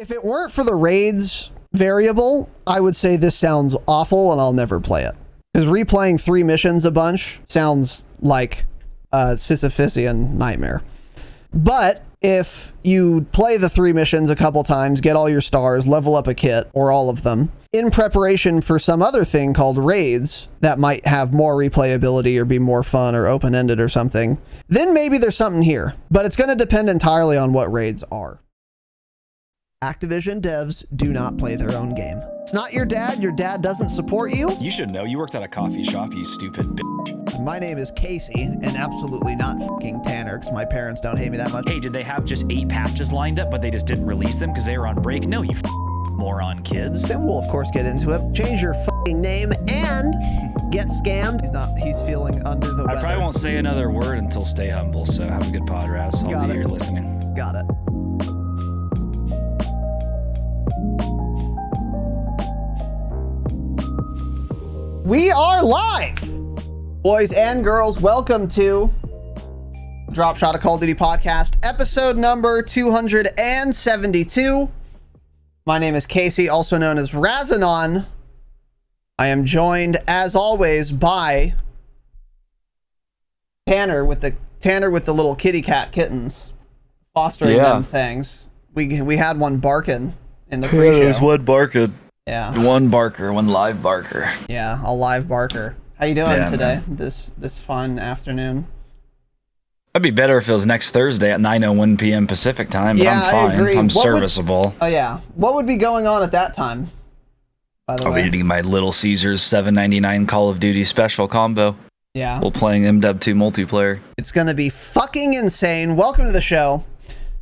If it weren't for the raids variable, I would say this sounds awful and I'll never play it. Because replaying 3 missions a bunch sounds like a Sisyphusian nightmare. But if you play the 3 missions a couple times, get all your stars, level up a kit, or all of them, in preparation for some other thing called raids that might have more replayability or be more fun or open-ended or something, then maybe there's something here. But it's going to depend entirely on what raids are. Activision devs do not play their own game. It's not your dad doesn't support you. You should know, you worked at a coffee shop, you stupid bitch. My name is Casey, and absolutely not fucking Tanner, because my parents don't hate me that much. Hey, did they have just 8 patches lined up, but they just didn't release them because they were on break? No, you moron kids. Then we'll, of course, get into it. Change your fucking name and get scammed. He's feeling under the weather. I probably won't say another word until Stay Humble, so have a good pod, Raz. I'll be here listening. Got it. We are live! Boys and girls, welcome to Dropshot, a Call of Duty podcast, episode number 272. My name is Casey, also known as Razinon. I am joined, as always, by Tanner with the little kitty cat kittens, fostering them things. We had one barking in the pre-show. There's one barking. Yeah. One barker, one live barker. Yeah, a live barker. How you doing today? Man. This fun afternoon. It'd be better if it was next Thursday at 9:01 p.m. Pacific time, but I'm fine. I agree. I'm serviceable. What would be going on at that time? By the way, I'll be eating my Little Caesars $7.99 Call of Duty special combo. Yeah. While playing MW2 multiplayer. It's gonna be fucking insane. Welcome to the show.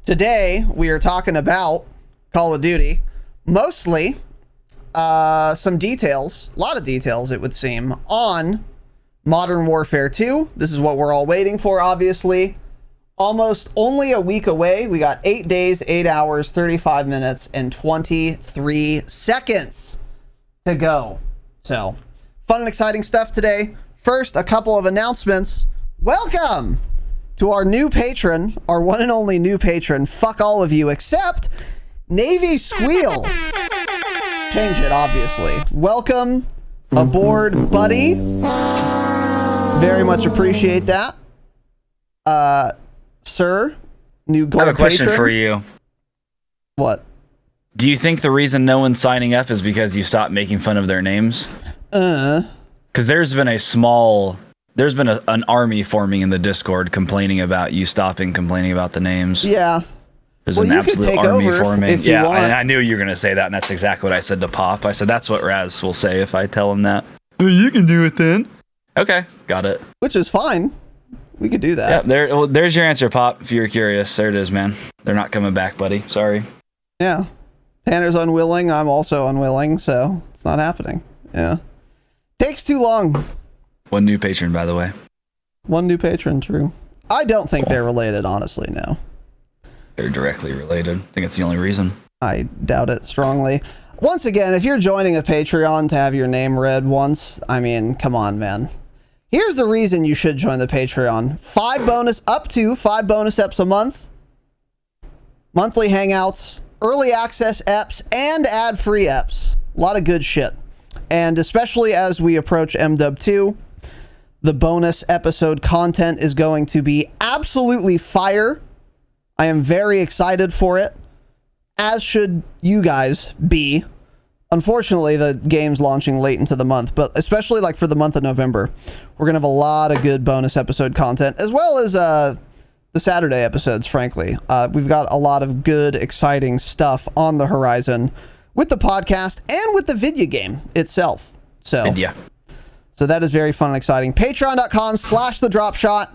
Today we are talking about Call of Duty, mostly some details, a lot of details it would seem, on Modern Warfare 2. This is what we're all waiting for, obviously. Almost only a week away. We got 8 days, 8 hours, 35 minutes, and 23 seconds to go. So, fun and exciting stuff today. First, a couple of announcements. Welcome to our new patron, our one and only new patron. Fuck all of you except Navy Squeal. Change it, obviously. Welcome aboard, buddy. Very much appreciate that. Sir, new gold patron. I have a question for you. What? Do you think the reason no one's signing up is because you stopped making fun of their names? Because there's been an army forming in the Discord complaining about you stopping complaining about the names. Yeah. There's an absolute army forming. Yeah, I knew you were going to say that, and that's exactly what I said to Pop. I said, that's what Raz will say if I tell him that. Well, you can do it then. Okay, got it. Which is fine. We could do that. Yeah, there's your answer, Pop, if you're curious. There it is, man. They're not coming back, buddy. Sorry. Yeah. Tanner's unwilling. I'm also unwilling, so it's not happening. Yeah. Takes too long. One new patron, by the way. One new patron, true. I don't think they're related, honestly, no. They're directly related. I think it's the only reason. I doubt it strongly. Once again, if you're joining a Patreon to have your name read once, I mean, come on, man. Here's the reason you should join the Patreon. Up to 5 bonus eps a month. Monthly hangouts, early access eps, and ad-free eps. A lot of good shit. And especially as we approach MW2, the bonus episode content is going to be absolutely fire. I am very excited for it, as should you guys be. Unfortunately, the game's launching late into the month, but especially like for the month of November, we're going to have a lot of good bonus episode content, as well as the Saturday episodes, frankly. We've got a lot of good, exciting stuff on the horizon with the podcast and with the video game itself. So that is very fun and exciting. Patreon.com/thedropshot.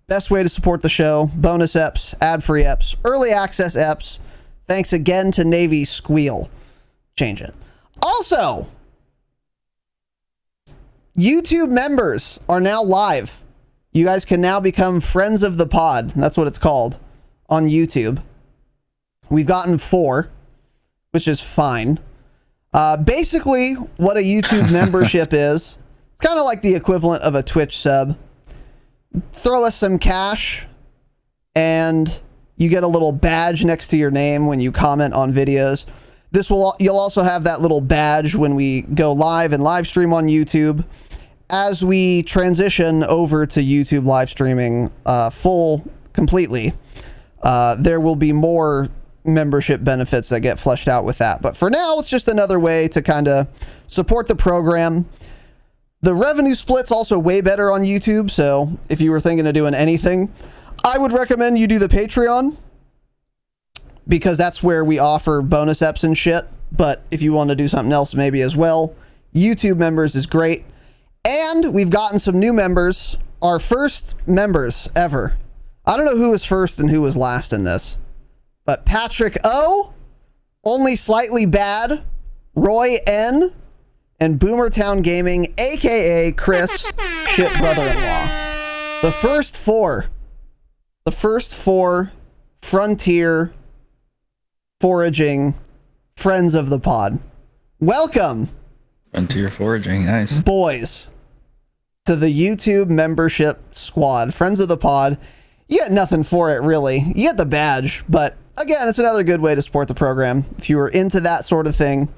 Best way to support the show. Bonus eps, ad-free eps, early access eps. Thanks again to Navy Squeal. Change it. Also, YouTube members are now live. You guys can now become friends of the pod. That's what it's called on YouTube. We've gotten 4, which is fine. Basically, what a YouTube membership is, it's kind of like the equivalent of a Twitch sub. Throw us some cash and You get a little badge next to your name when you comment on videos. You'll also have that little badge when we go live and live stream on YouTube. As we transition over to YouTube live streaming completely, there will be more membership benefits that get fleshed out with that. But for now, it's just another way to kind of support the program. The revenue split's also way better on YouTube, so if you were thinking of doing anything, I would recommend you do the Patreon, because that's where we offer bonus eps and shit. But if you want to do something else maybe as well, YouTube members is great. And we've gotten some new members, our first members ever. I don't know who was first and who was last in this, but Patrick O, Only Slightly Bad, Roy N, and Boomertown Gaming, aka Chris, shit brother-in-law. The first four Frontier foraging friends of the pod. Welcome, Frontier foraging, nice boys, to the YouTube membership squad. Friends of the pod. You get nothing for it, really. You get the badge, but again, it's another good way to support the program if you were into that sort of thing.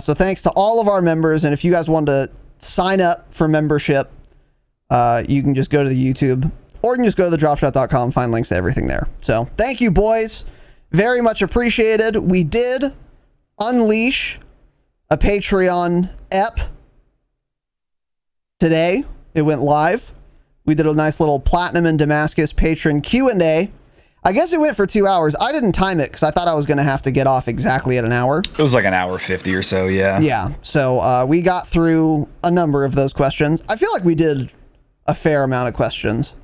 So thanks to all of our members, and if you guys want to sign up for membership, you can just go to the YouTube, or you can just go to the dropshot.com, find links to everything there. So thank you, boys. Very much appreciated. We did unleash a Patreon ep today. It went live. We did a nice little Platinum and Damascus patron Q&A. I guess it went for 2 hours. I didn't time it because I thought I was going to have to get off exactly at an hour. It was like an hour 50 or so, yeah. Yeah, so we got through a number of those questions. I feel like we did a fair amount of questions.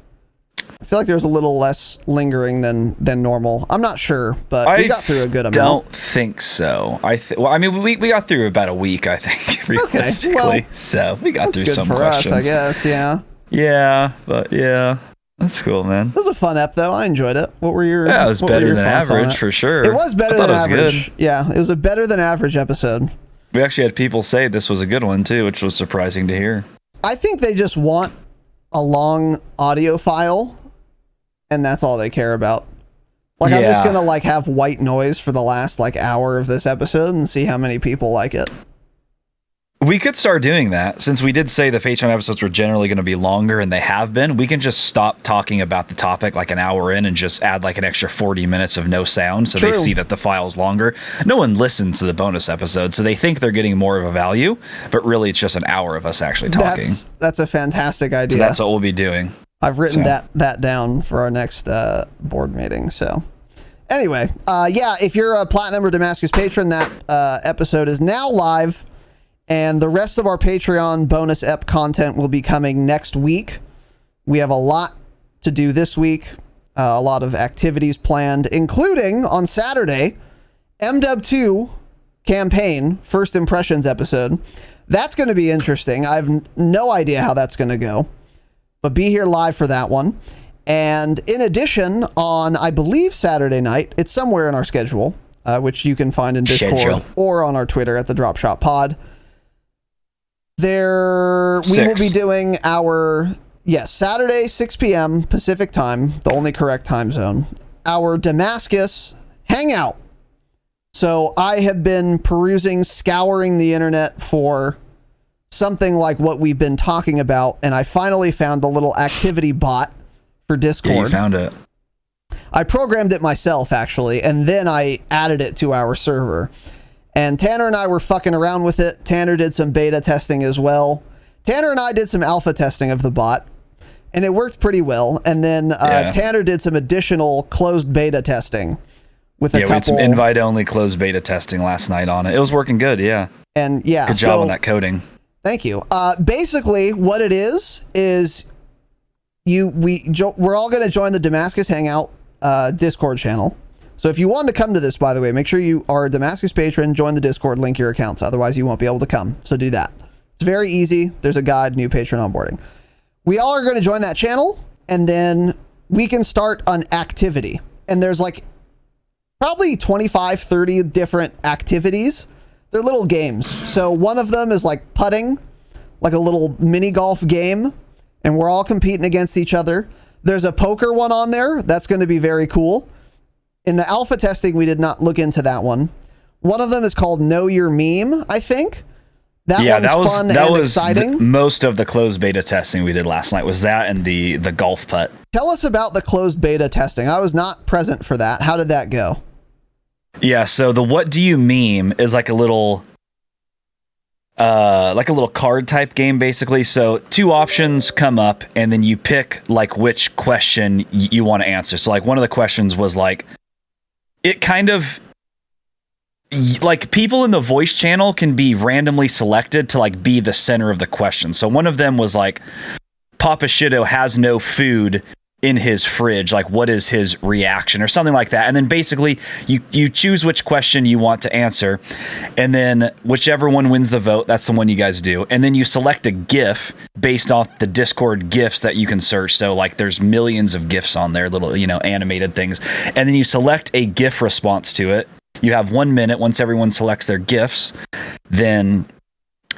I feel like there's a little less lingering than normal. I'm not sure, but we got through a good amount. I don't think so. Well, I mean, we got through about a week, I think, realistically. Okay, well, so we got through some questions. That's good for us, I guess, yeah. Yeah, but yeah. That's cool, man. It was a fun ep, though. I enjoyed it. What were your Yeah, it was better than average, for sure. It was better than average. Good. Yeah, it was a better than average episode. We actually had people say this was a good one, too, which was surprising to hear. I think they just want a long audio file, and that's all they care about. Like, I'm just gonna have white noise for the last hour of this episode and see how many people like it. We could start doing that. Since we did say the Patreon episodes were generally going to be longer, and they have been, we can just stop talking about the topic an hour in and just add an extra 40 minutes of no sound, so True. They see that the file's longer. No one listens to the bonus episode, so they think they're getting more of a value, but really it's just an hour of us actually talking. That's a fantastic idea. So that's what we'll be doing. I've written that down for our next board meeting. So anyway, if you're a Platinum or Damascus patron, that episode is now live. And the rest of our Patreon bonus ep content will be coming next week. We have a lot to do this week, a lot of activities planned, including on Saturday, MW2 campaign, first impressions episode. That's going to be interesting. I have no idea how that's going to go, but be here live for that one. And in addition, on, I believe, Saturday night, it's somewhere in our schedule, which you can find in Discord or on our Twitter at the Dropshot Pod. We will be doing our Saturday 6 p.m. Pacific time, the only correct time zone, our Damascus hangout. So I have been scouring the internet for something like what we've been talking about, and I finally found the little activity bot for Discord. Yeah, you found it. I programmed it myself, actually, and then I added it to our server. And Tanner and I were fucking around with it. Tanner did some beta testing as well. Tanner and I did some alpha testing of the bot, and it worked pretty well. And then Tanner did some additional closed beta testing with a couple. We had some invite-only closed beta testing last night on it. It was working good, yeah. And yeah, good job on that coding. Thank you. Basically, what it is we're all going to join the Damascus Hangout Discord channel. So if you want to come to this, by the way, make sure you are a Damascus patron, join the Discord, link your accounts. Otherwise, you won't be able to come. So do that. It's very easy. There's a guide, new patron onboarding. We all are going to join that channel, and then we can start an activity. And there's probably 25, 30 different activities. They're little games. So one of them is putting, a little mini golf game, and we're all competing against each other. There's a poker one on there. That's going to be very cool. In the alpha testing, we did not look into that one. One of them is called Know Your Meme, I think. That was fun and exciting. Most of the closed beta testing we did last night was that and the golf putt. Tell us about the closed beta testing. I was not present for that. How did that go? Yeah, so the What Do You Meme is like a little card type game, basically. So 2 options come up, and then you pick like which question you want to answer. So like one of the questions was like, it kind of like people in the voice channel can be randomly selected to like be the center of the question. So one of them was like, Papa Shido has no food in his fridge, like what is his reaction or something like that. And then basically you choose which question you want to answer, and then whichever one wins the vote, that's the one you guys do. And then you select a GIF based off the Discord GIFs that you can search. So like there's millions of GIFs on there, little, animated things. And then you select a GIF response to it. You have 1 minute. Once everyone selects their GIFs, then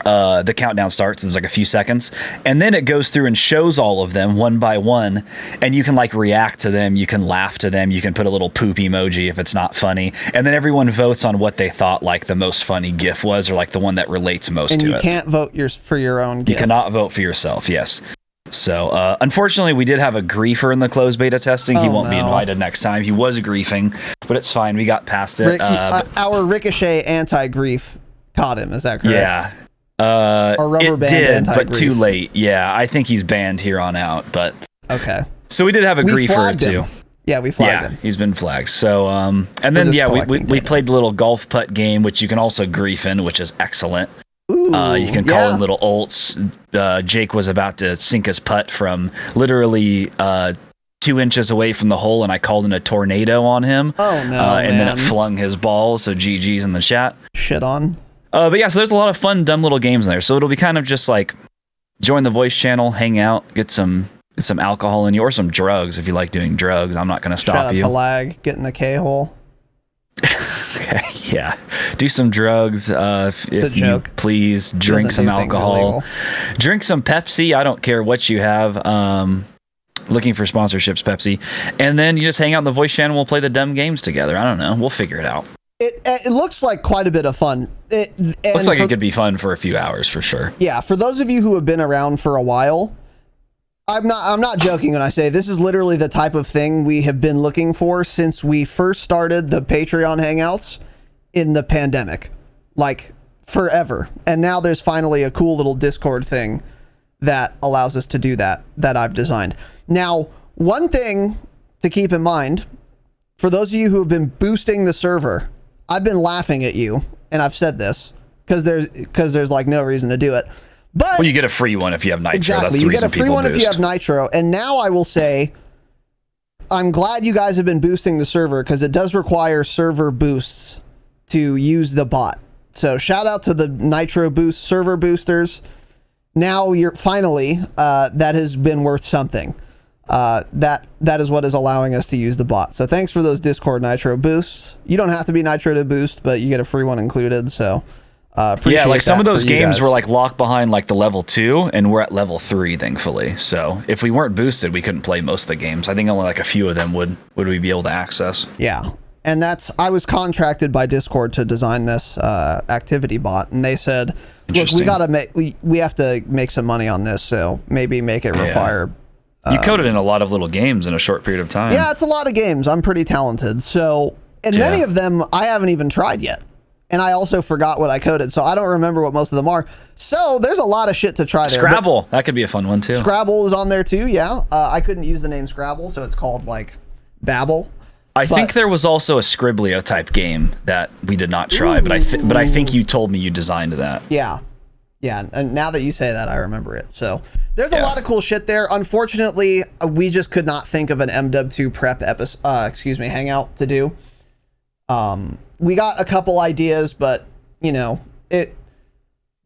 the countdown starts. It's like a few seconds, and then it goes through and shows all of them one by one, and you can like react to them, you can laugh to them, you can put a little poop emoji if it's not funny, and then everyone votes on what they thought like the most funny GIF was, or like the one that relates most to it. And you can't vote for your own GIF. You cannot vote for yourself. Yes. So unfortunately, we did have a griefer in the closed beta testing. He won't be invited next time. He was griefing, but it's fine. We got past it. Our Ricochet anti-grief caught him. Is that correct? Yeah. It did, but too late. Yeah, I think he's banned here on out. But okay. So we did have a griefer too. Yeah, we flagged him. He's been flagged. So and then we played the little golf putt game, which you can also grief in, which is excellent. Ooh, you can call in little ults. Jake was about to sink his putt from literally 2 inches away from the hole, and I called in a tornado on him. Oh no! And then it flung his ball. So GG's in the chat. Shit on. But yeah, so there's a lot of fun, dumb little games in there. So it'll be kind of just like join the voice channel, hang out, get some alcohol in you, or some drugs if you like doing drugs. I'm not going to stop you. Shout out to Lag, get in the K-hole. Okay, yeah. Do some drugs. If you please, drink some alcohol. Drink some Pepsi. I don't care what you have. Looking for sponsorships, Pepsi. And then you just hang out in the voice channel. We'll play the dumb games together. I don't know. We'll figure it out. It looks like quite a bit of fun. Looks like it could be fun for a few hours for sure. Yeah, for those of you who have been around for a while, I'm not joking when I say this is literally the type of thing we have been looking for since we first started the Patreon Hangouts in the pandemic, like forever. And now there's finally a cool little Discord thing that allows us to do that I've designed. Now, one thing to keep in mind, for those of you who have been boosting the server, I've been laughing at you, and I've said this because there's like no reason to do it. But you get a free one if you have Nitro. Exactly, that's the you reason get a free one if you have Nitro. And now I will say, I'm glad you guys have been boosting the server because it does require server boosts to use the bot. So shout out to the Nitro Boost server boosters. Now you're finally that has been worth something. That is what is allowing us to use the bot. So thanks for those Discord Nitro boosts. You don't have to be Nitro to boost, but you get a free one included. So yeah, like some of those games were like locked behind like the level 2, and we're at level 3, thankfully. So if we weren't boosted, we couldn't play most of the games. I think only like a few of them would we be able to access. Yeah, and I was contracted by Discord to design this activity bot, and they said, look, we have to make some money on this, so maybe make it require. You coded in a lot of little games in a short period of time. Yeah, it's a lot of games. I'm pretty talented. So, and many of them I haven't even tried yet. And I also forgot what I coded, so I don't remember what most of them are. So there's a lot of shit to try there. Scrabble, that could be a fun one too. Scrabble is on there too, yeah. I couldn't use the name Scrabble, so it's called like Babble. I think there was also a Scriblio type game that we did not try, but I think you told me you designed that. Yeah. Yeah, and now that you say that, I remember it. So there's a lot of cool shit there. Unfortunately, we just could not think of an MW2 prep hangout to do. We got a couple ideas, but the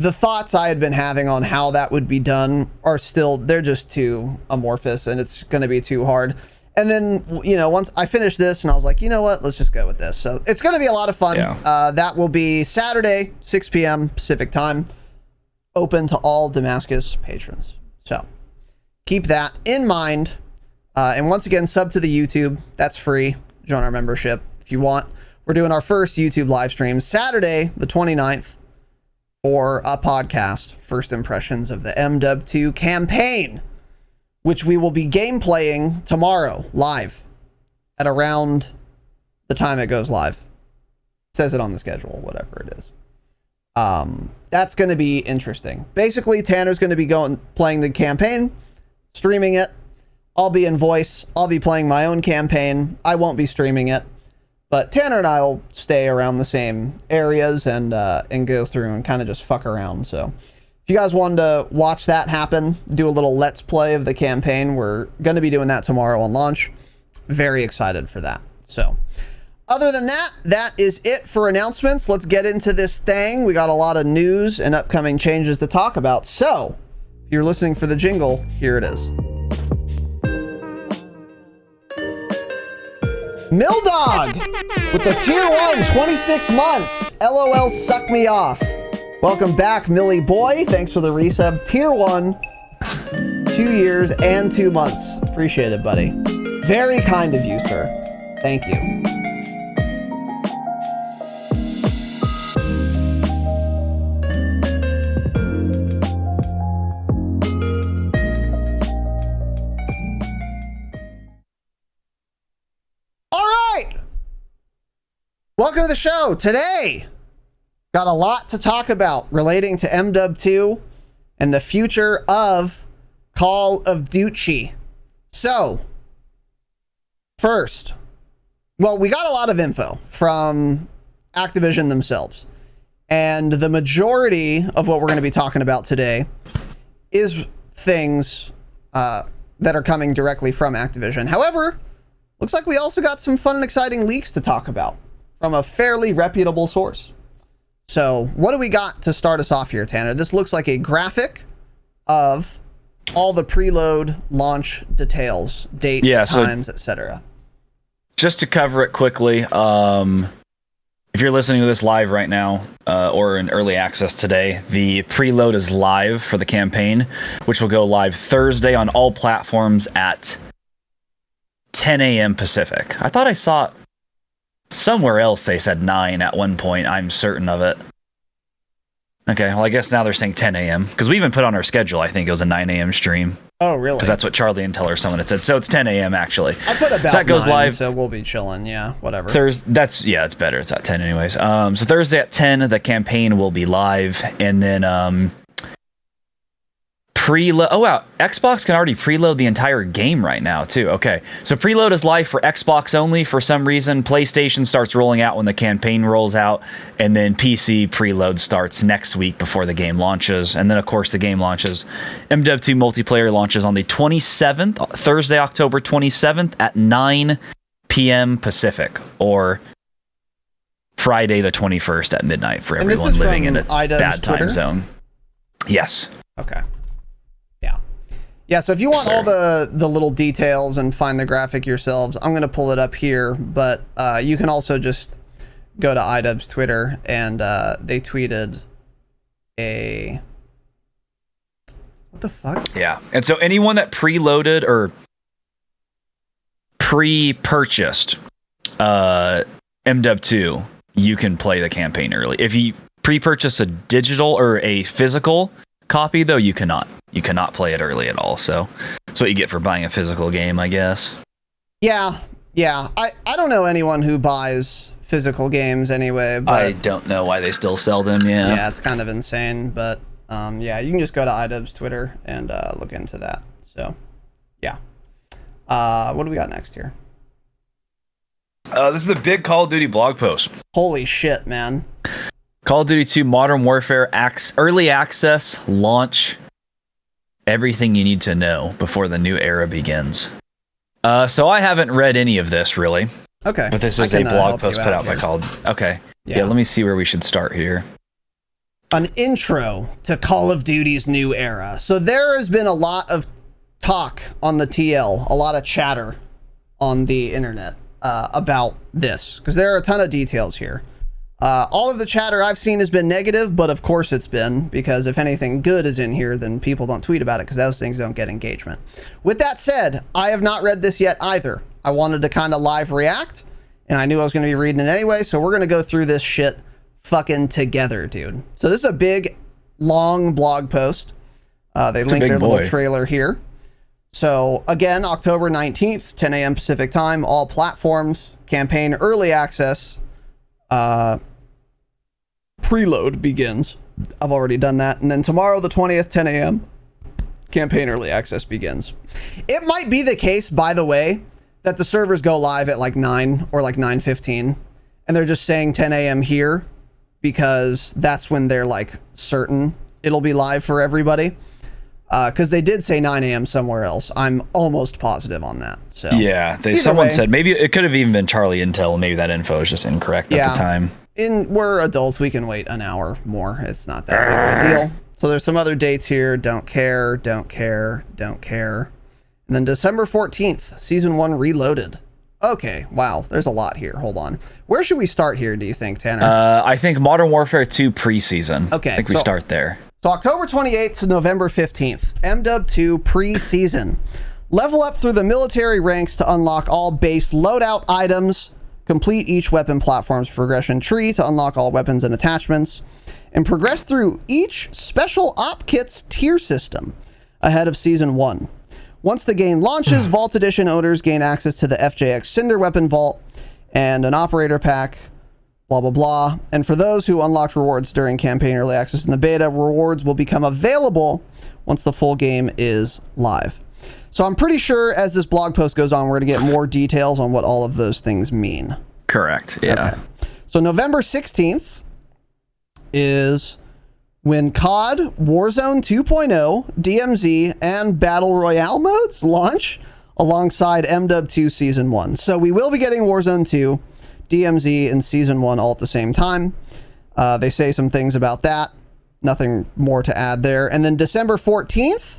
thoughts I had been having on how that would be done they're just too amorphous, and it's going to be too hard. And then, once I finished this, and I was like, you know what, let's just go with this. So it's going to be a lot of fun. Yeah. That will be Saturday, 6 p.m. Pacific time. Open to all Damascus patrons. So keep that in mind. And once again, sub to the YouTube. That's free. Join our membership. if you want. We're doing our first YouTube live stream Saturday, the 29th, for a podcast, First Impressions of the MW2 campaign, which we will be gameplaying tomorrow, live, at around the time it goes live. It says it on the schedule, whatever it is. That's going to be interesting. Basically, Tanner's going to be playing the campaign, streaming it. I'll be in voice. I'll be playing my own campaign. I won't be streaming it. But Tanner and I will stay around the same areas and go through and kind of just fuck around. So if you guys wanted to watch that happen, do a little let's play of the campaign, we're going to be doing that tomorrow on launch. Very excited for that. So other than that, that is it for announcements. Let's get into this thing. We got a lot of news and upcoming changes to talk about. So if you're listening for the jingle, here it is. Mildog with the tier 1, 26 months. LOL, suck me off. Welcome back, Millie boy. Thanks for the resub. Tier 1, 2 years and 2 months. Appreciate it, buddy. Very kind of you, sir. Thank you. Welcome to the show. Today, got a lot to talk about relating to MW2 and the future of Call of Duty. So, first, well, we got a lot of info from Activision themselves. And the majority of what we're going to be talking about today is things that are coming directly from Activision. However, looks like we also got some fun and exciting leaks to talk about from a fairly reputable source. So what do we got to start us off here, Tanner? This looks like a graphic of all the preload launch details, dates, times, etc. Just to cover it quickly, if you're listening to this live right now, or in early access today, the preload is live for the campaign, which will go live Thursday on all platforms at 10 a.m. Pacific. I thought I saw somewhere else they said 9 at one point. I'm certain of it. Okay, well, I guess now they're saying 10 a.m. Because we even put on our schedule, I think it was a 9 a.m. stream. Oh, really? Because that's what Charlie and Teller someone had said. So it's 10 a.m. actually. I put about so that goes 9, live. So we'll be chilling. Yeah, whatever. It's better. It's at 10 anyways. So Thursday at 10, the campaign will be live. And then preload. Oh wow, Xbox can already preload the entire game right now too. Okay, so preload is live for Xbox only for some reason. PlayStation starts rolling out when the campaign rolls out, and then PC preload starts next week before the game launches. And then of course the game launches. MW2 multiplayer launches on the 27th, Thursday, October 27th at 9 p.m. Pacific, or Friday the 21st at midnight for everyone living in a bad time zone. Yes. Okay. Yeah, so if you want all the little details and find the graphic yourselves, I'm going to pull it up here, but you can also just go to iDubbbz's Twitter, and they tweeted a... What the fuck? Yeah, and so anyone that preloaded or pre-purchased MW2, you can play the campaign early. If you pre-purchase a digital or a physical copy, though, you cannot. You cannot play it early at all. So that's what you get for buying a physical game, I guess. Yeah. I don't know anyone who buys physical games anyway. But I don't know why they still sell them. Yeah, it's kind of insane. But yeah, you can just go to iDubbbz's Twitter and look into that. So yeah. What do we got next here? This is the big Call of Duty blog post. Holy shit, man. Call of Duty 2 Modern Warfare early access launch. Everything you need to know before the new era begins. So I haven't read any of this really. Okay. But this is a blog post put out by Call. Okay. Yeah, let me see where we should start here. An intro to Call of Duty's new era. So there has been a lot of talk on the TL, a lot of chatter on the internet about this, because there are a ton of details here. All of the chatter I've seen has been negative, but of course it's been, because if anything good is in here, then people don't tweet about it, because those things don't get engagement. With that said, I have not read this yet either. I wanted to kind of live react and I knew I was going to be reading it anyway, so we're going to go through this shit fucking together, dude. So this is a big, long blog post. They linked their little trailer here. So again, October 19th, 10 a.m. Pacific time, all platforms, campaign early access, preload begins. I've already done that. And then tomorrow, the 20th, 10 a.m., campaign early access begins. It might be the case, by the way, that the servers go live at like 9 or like 9:15, and they're just saying 10 a.m. here because that's when they're like certain it'll be live for everybody. Because they did say 9 a.m. somewhere else. I'm almost positive on that. So yeah, someone said maybe it could have even been Charlie Intel. Maybe that info is just incorrect at the time. We're adults. We can wait an hour more. It's not that big of a deal. So there's some other dates here. Don't care. And then December 14th, Season 1 Reloaded. Okay, wow. There's a lot here. Hold on. Where should we start here, do you think, Tanner? I think Modern Warfare 2 preseason. Okay. I think we start there. So October 28th to November 15th, MW2 pre-season. Level up through the military ranks to unlock all base loadout items, complete each weapon platform's progression tree to unlock all weapons and attachments, and progress through each special op kit's tier system ahead of Season 1. Once the game launches, Vault Edition owners gain access to the FJX Cinder Weapon Vault and an operator pack, blah, blah, blah. And for those who unlocked rewards during campaign early access in the beta, rewards will become available once the full game is live. So I'm pretty sure as this blog post goes on, we're going to get more details on what all of those things mean. Correct. Yeah. Okay. So November 16th is when COD, Warzone 2.0, DMZ, and Battle Royale modes launch alongside MW2 Season 1. So we will be getting Warzone 2, DMZ, and Season 1 all at the same time. They say some things about that. Nothing more to add there. And then December 14th,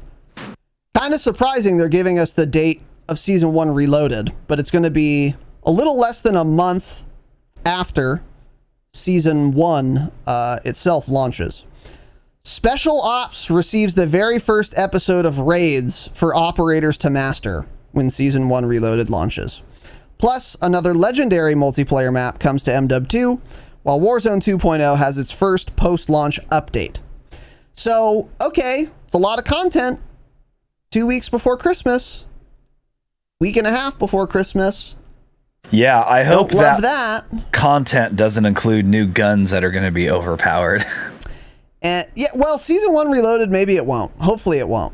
kind of surprising they're giving us the date of Season 1 Reloaded, but it's going to be a little less than a month after Season 1 itself launches. Special Ops receives the very first episode of raids for operators to master when Season 1 Reloaded launches. Plus, another legendary multiplayer map comes to MW2, while Warzone 2.0 has its first post-launch update. So, okay, it's a lot of content. 2 weeks before Christmas. Week and a half before Christmas. Yeah, I hope that content doesn't include new guns that are going to be overpowered. And yeah, well, Season 1 Reloaded, maybe it won't. Hopefully it won't.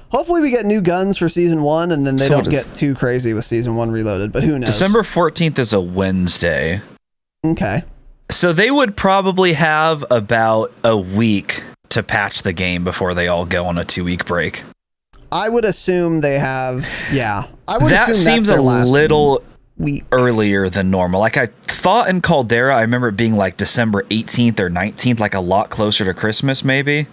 Hopefully we get new guns for Season 1 and then they don't get too crazy with Season 1 Reloaded, but who knows? December 14th is a Wednesday. Okay. So they would probably have about a week to patch the game before they all go on a 2-week break. I would assume they have, yeah. That seems a little earlier than normal. Like I thought in Caldera, I remember it being like December 18th or 19th, like a lot closer to Christmas maybe.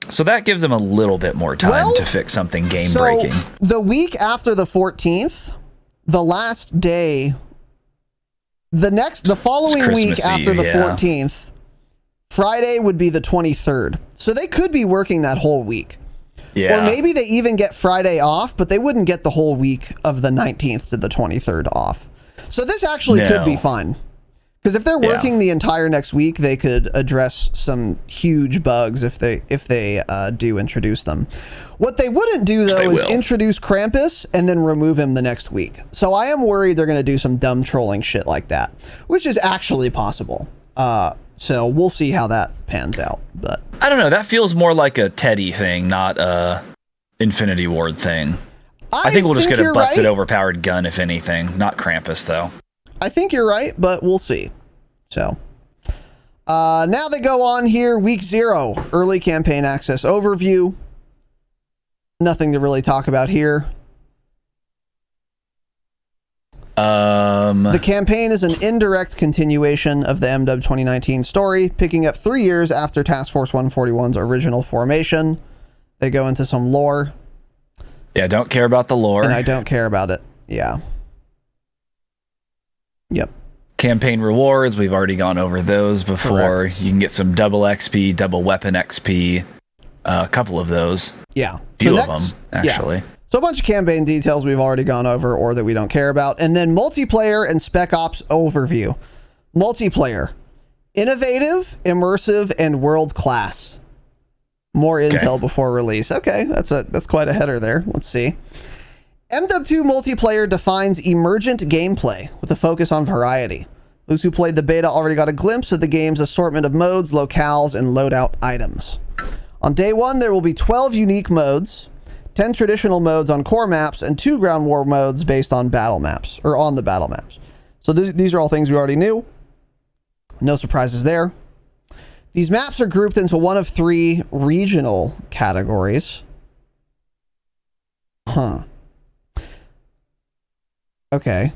So that gives them a little bit more time to fix something game breaking. The week after the 14th, the last day, the following week after the 14th, Friday would be the 23rd. So they could be working that whole week. Yeah. Or maybe they even get Friday off, but they wouldn't get the whole week of the 19th to the 23rd off. So this actually could be fine. Because if they're working the entire next week, they could address some huge bugs if they do introduce them. What they wouldn't do, though, is introduce Krampus and then remove him the next week. So I am worried they're going to do some dumb trolling shit like that, which is actually possible. So we'll see how that pans out. But I don't know. That feels more like a Teddy thing, not a Infinity Ward thing. I think we'll just get a busted, overpowered gun, if anything. Not Krampus, though. I think you're right, but we'll see. So now they go on here. Week 0, early campaign access overview. Nothing to really talk about here. The campaign is an indirect continuation of the MW 2019 story, picking up 3 years after Task Force 141's original formation. They go into some lore. Yeah, don't care about the lore. And I don't care about it. Yeah. Yep. Campaign rewards, we've already gone over those before. Correct. You can get some double XP, double weapon XP, a couple of those. Yeah. Few of them, actually. Yeah. So a bunch of campaign details we've already gone over or that we don't care about. And then multiplayer and Spec Ops overview. Multiplayer. Innovative, immersive, and world-class. More intel before release. Okay, that's quite a header there. Let's see. MW2 multiplayer defines emergent gameplay with a focus on variety. Those who played the beta already got a glimpse of the game's assortment of modes, locales, and loadout items. On day one, there will be 12 unique modes, 10 traditional modes on core maps, and 2 ground war modes based on battle maps, or on the battle maps. So these are all things we already knew. No surprises there. These maps are grouped into one of 3 regional categories. Okay.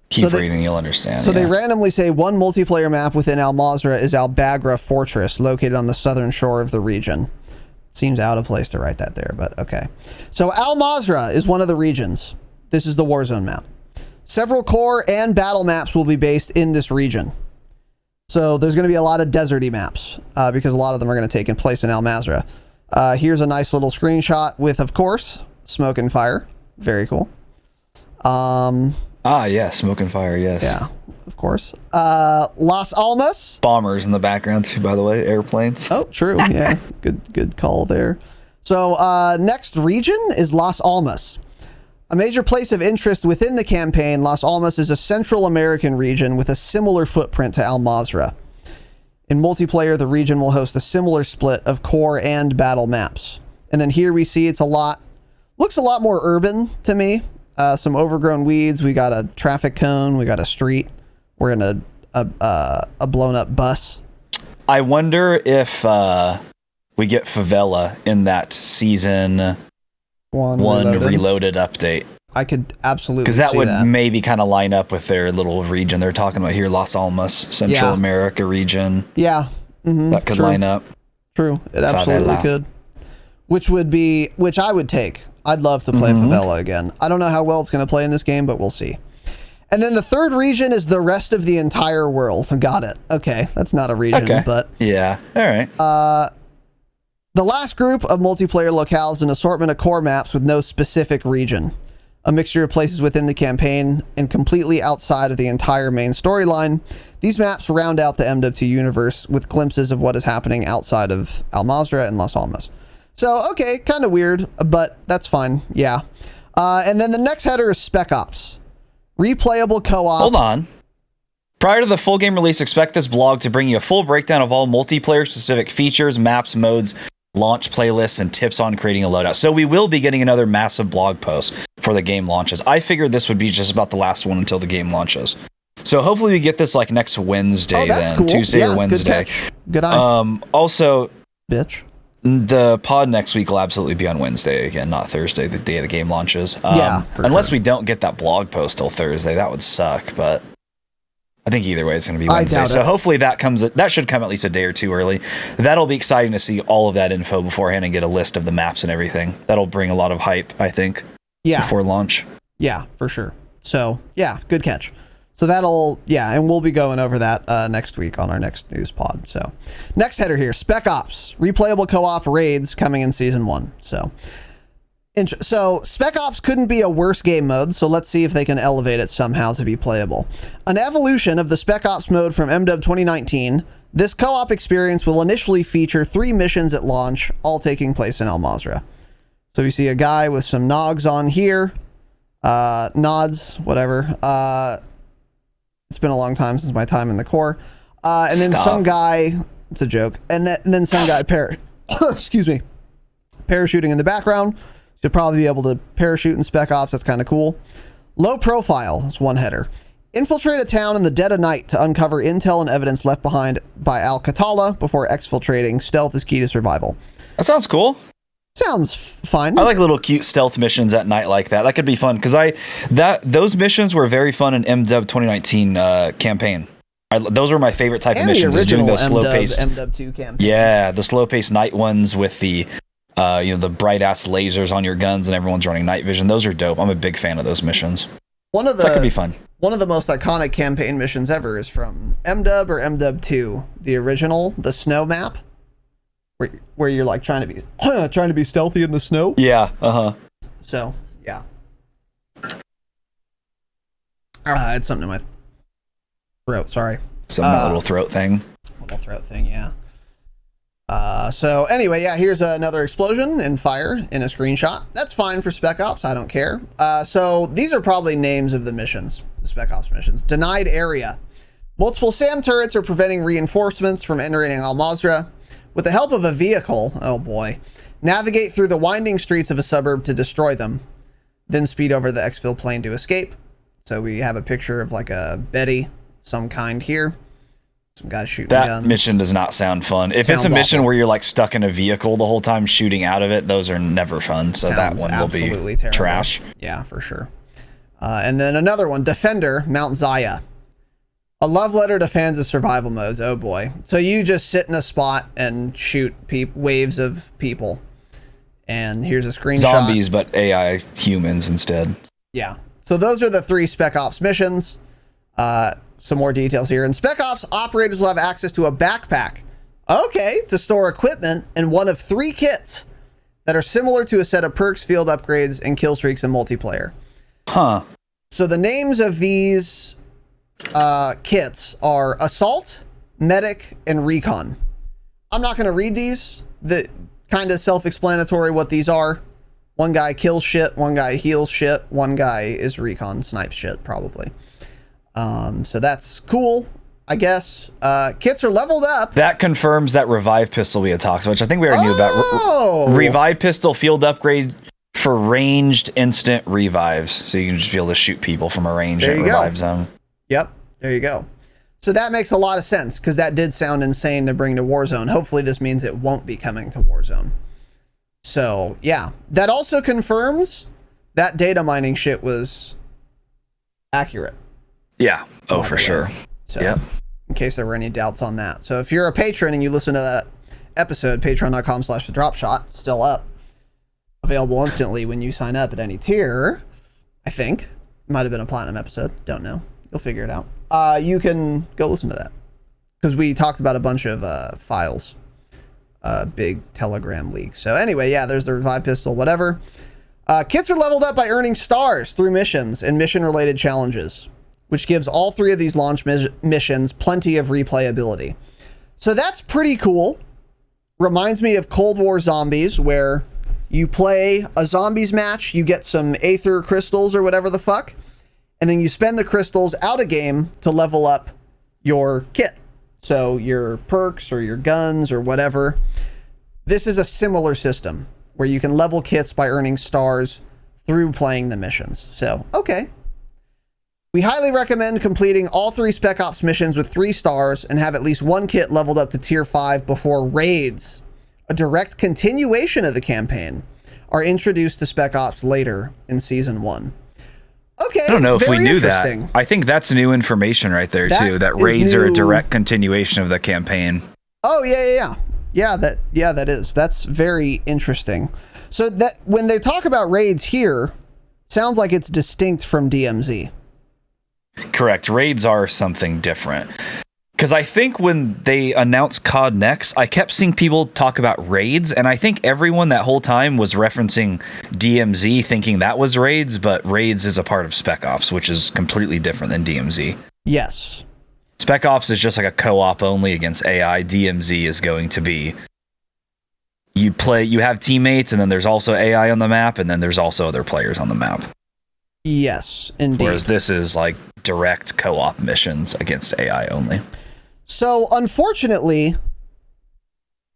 Keep reading, you'll understand. So they randomly say one multiplayer map within Al Mazrah is Al Bagra Fortress, located on the southern shore of the region. Seems out of place to write that there, but okay. So Al Mazrah is one of the regions. This is the Warzone map. Several core and battle maps will be based in this region. So there's going to be a lot of deserty maps because a lot of them are going to take place in Al Mazrah. Here's a nice little screenshot with, of course, smoke and fire. Very cool. Yeah, smoke and fire, yes. Yeah, of course. Las Almas. Bombers in the background, too, by the way, airplanes. Oh, true, yeah. Good call there. So, next region is Las Almas. A major place of interest within the campaign, Las Almas is a Central American region with a similar footprint to Al Mazrah. In multiplayer, the region will host a similar split of core and battle maps. And then here we see looks a lot more urban to me. Some overgrown weeds. We got a traffic cone. We got a street. We're in a blown up bus. I wonder if we get favela in that season one reloaded update. I could absolutely because that would maybe kind of line up with their little region they're talking about here, Las Almas, Central America region. Yeah, that could line up. True, it absolutely could. Which I would take. I'd love to play favela again. I don't know how well it's going to play in this game, but we'll see. And then the third region is the rest of the entire world. Got it. Okay, that's not a region, but yeah, all right. The last group of multiplayer locales is an assortment of core maps with no specific region. A mixture of places within the campaign and completely outside of the entire main storyline. These maps round out the MW2 universe with glimpses of what is happening outside of Al Mazrah and Las Almas. So, okay, kind of weird, but that's fine. Yeah. And then the next header is Spec Ops. Replayable co-op. Hold on. Prior to the full game release, expect this blog to bring you a full breakdown of all multiplayer-specific features, maps, modes, launch playlists, and tips on creating a loadout. So we will be getting another massive blog post for the game launches. I figured this would be just about the last one until the game launches. So hopefully we get this like next Wednesday then. Cool. Tuesday or Wednesday. Good eye. Also, bitch. The pod next week will absolutely be on Wednesday again, not Thursday, the day the game launches. Unless we don't get that blog post till Thursday, that would suck. But I think either way, it's going to be Wednesday. So hopefully that should come at least a day or two early. That'll be exciting to see all of that info beforehand and get a list of the maps and everything. That'll bring a lot of hype, I think. Yeah. Before launch. Yeah, for sure. So yeah, good catch. So and we'll be going over that next week on our next news pod. So next header here, Spec Ops, replayable co-op raids coming in season 1. So Spec Ops couldn't be a worse game mode. So let's see if they can elevate it somehow to be playable. An evolution of the Spec Ops mode from MW 2019. This co-op experience will initially feature 3 missions at launch, all taking place in Al Mazrah. So we see a guy with some nods on here, nods, whatever. It's been a long time since my time in the Corps. And then some guy, it's a joke. And then some guy, excuse me, parachuting in the background. You'll probably be able to parachute in Spec Ops. That's kind of cool. Low profile is one header. Infiltrate a town in the dead of night to uncover intel and evidence left behind by Al-Qatala before exfiltrating. Stealth is key to survival. That sounds cool. Sounds fine. I like little cute stealth missions at night like that. That could be fun because those missions were very fun in MW 2019 campaign. Those were my favorite type of missions. The original doing the slow-paced MW2 campaign. Yeah, the slow-paced night ones with the the bright ass lasers on your guns and everyone's running night vision. Those are dope. I'm a big fan of those missions. That could be fun. One of the most iconic campaign missions ever is from MW or MW2, the original, the snow map. Where you're like trying to be stealthy in the snow. Yeah. So Yeah. I had something in my throat. Sorry. That little throat thing. Little throat thing, yeah. So anyway, yeah, here's another explosion and fire in a screenshot. That's fine for Spec Ops. I don't care. So these are probably names of the missions, the Spec Ops missions. Denied area. Multiple SAM turrets are preventing reinforcements from entering Al Mazrah. With the help of a vehicle, oh boy, navigate through the winding streets of a suburb to destroy them. Then speed over the exfil plane to escape. So we have a picture of like a Betty of some kind here. Some guys shooting guns. That mission does not sound fun. If it's a mission where you're like stuck in a vehicle the whole time shooting out of it, those are never fun. So that one will be terrible. Trash. Yeah, for sure. And then another one, Defender, Mount Zaya. A love letter to fans of survival modes. Oh boy. So you just sit in a spot and shoot waves of people. And here's a screenshot. Zombies, but AI humans instead. Yeah. So those are the 3 Spec Ops missions. Some more details here. In Spec Ops, operators will have access to a backpack. Okay, to store equipment and one of 3 kits that are similar to a set of perks, field upgrades, and kill streaks in multiplayer. Huh. So the names of these kits are Assault, Medic, and Recon. I'm not going to read these. The kind of self-explanatory what these are. One guy kills shit, one guy heals shit, one guy is Recon, snipes shit, probably. So that's cool, I guess. Kits are leveled up. That confirms that revive pistol we had talked about, which I think we already knew about. Revive pistol field upgrade for ranged instant revives. So you can just be able to shoot people from a ranged revive zone. Yep, there you go. So that makes a lot of sense, because that did sound insane to bring to Warzone. Hopefully this means it won't be coming to Warzone. So, yeah. That also confirms that data mining shit was accurate. Yeah. Oh, for sure. So, yep. In case there were any doubts on that. So if you're a patron and you listen to that episode, patreon.com/thedropshot, still up. Available instantly when you sign up at any tier, I think. Might have been a platinum episode. Don't know. You'll figure it out. You can go listen to that, because we talked about a bunch of files, big Telegram leaks. So anyway, yeah, there's the revive pistol, whatever. Kits are leveled up by earning stars through missions and mission-related challenges, which gives all 3 of these launch missions plenty of replayability. So that's pretty cool. Reminds me of Cold War Zombies, where you play a zombies match, you get some aether crystals or whatever the fuck, and then you spend the crystals out of game to level up your kit. So your perks or your guns or whatever. This is a similar system where you can level kits by earning stars through playing the missions. So, okay. We highly recommend completing all 3 Spec Ops missions with 3 stars and have at least 1 kit leveled up to tier 5 before raids, a direct continuation of the campaign, are introduced to Spec Ops later in Season 1. Okay, I don't know if we knew that. I think that's new information right there, too, that raids are a direct continuation of the campaign. Oh, yeah. Yeah, that is. That's very interesting. So that when they talk about raids here, sounds like it's distinct from DMZ. Correct. Raids are something different. Because I think when they announced COD Next, I kept seeing people talk about raids, and I think everyone that whole time was referencing DMZ, thinking that was raids, but raids is a part of Spec Ops, which is completely different than DMZ. Yes. Spec Ops is just like a co-op only against AI. DMZ is going to be you have teammates, and then there's also AI on the map, and then there's also other players on the map. Yes, indeed. Whereas this is like direct co-op missions against AI only. So, unfortunately,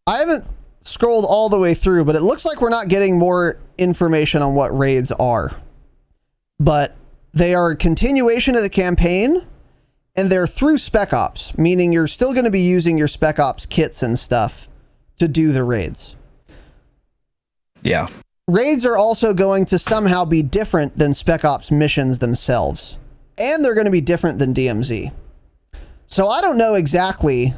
I haven't scrolled all the way through, but it looks like we're not getting more information on what raids are. But they are a continuation of the campaign, and they're through Spec Ops, meaning you're still going to be using your Spec Ops kits and stuff to do the raids. Yeah. Raids are also going to somehow be different than Spec Ops missions themselves. And they're going to be different than DMZ. So I don't know exactly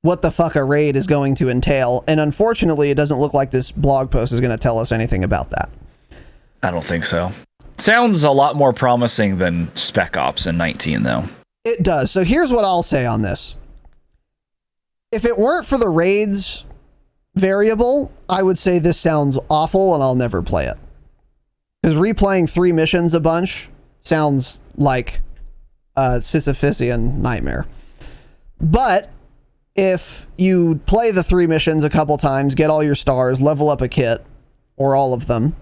what the fuck a raid is going to entail. And unfortunately, it doesn't look like this blog post is going to tell us anything about that. I don't think so. Sounds a lot more promising than Spec Ops in 19, though. It does. So here's what I'll say on this. If it weren't for the raids variable, I would say this sounds awful and I'll never play it. Because replaying 3 missions a bunch sounds like a Sisyphusian nightmare. But if you play the 3 missions a couple times, get all your stars, level up a kit, or all of them,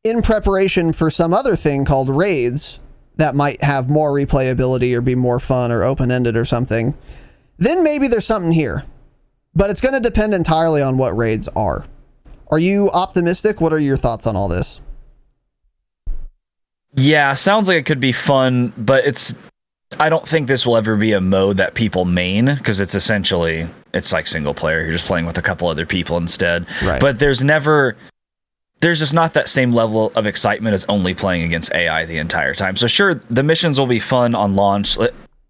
in preparation for some other thing called raids that might have more replayability or be more fun or open-ended or something, then maybe there's something here. But it's going to depend entirely on what raids are. Are you optimistic? What are your thoughts on all this? Yeah, sounds like it could be fun, but I don't think this will ever be a mode that people main, because it's like single player. You're just playing with a couple other people instead. Right. But there's just not that same level of excitement as only playing against AI the entire time. So sure, the missions will be fun on launch,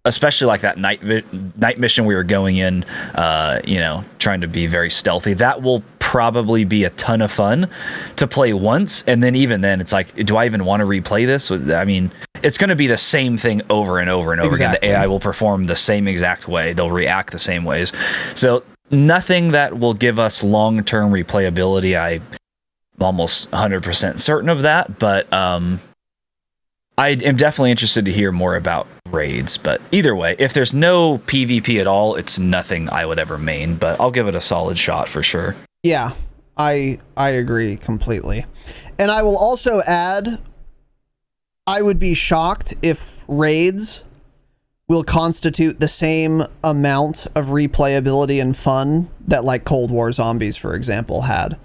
especially like that night mission we were going in, trying to be very stealthy. That will probably be a ton of fun to play once, and then even then, it's like, do I even want to replay this? I mean, it's going to be the same thing over and over and over again. The AI will perform the same exact way. They'll react the same ways. So nothing that will give us long-term replayability. I'm almost 100% certain of that, but I am definitely interested to hear more about raids. But either way, if there's no PvP at all, it's nothing I would ever main, but I'll give it a solid shot for sure. Yeah, I agree completely. And I will also add, I would be shocked if raids will constitute the same amount of replayability and fun that like Cold War Zombies, for example, had.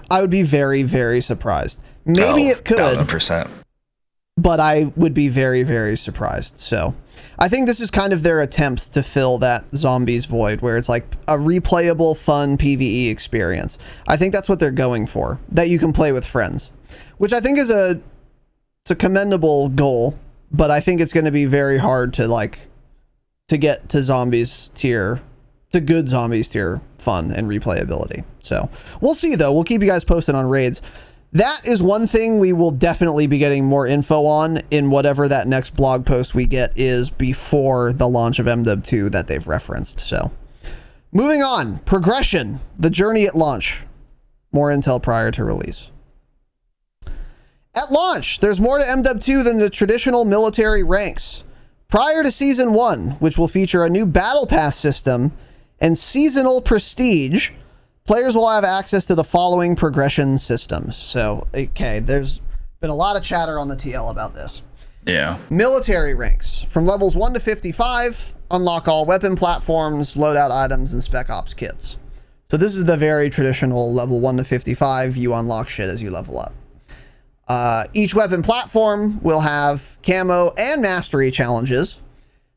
I would be very, very surprised. Maybe it could. 1,000%. But I would be very, very surprised. So I think this is kind of their attempt to fill that zombies void where it's like a replayable, fun PvE experience. I think that's what they're going for, that you can play with friends, which I think is it's a commendable goal, but I think it's going to be very hard to get to zombies tier, to good zombies tier fun and replayability. So we'll see though. We'll keep you guys posted on raids. That is one thing we will definitely be getting more info on in whatever that next blog post we get is before the launch of MW2 that they've referenced. So moving on, progression, the journey at launch, more intel prior to release. At launch, there's more to MW2 than the traditional military ranks. Prior to Season 1, which will feature a new Battle Pass system and seasonal prestige, players will have access to the following progression systems. So, okay, there's been a lot of chatter on the TL about this. Yeah. Military ranks. From levels 1 to 55, unlock all weapon platforms, loadout items, and spec ops kits. So this is the very traditional level 1 to 55. You unlock shit as you level up. Each weapon platform will have camo and mastery challenges.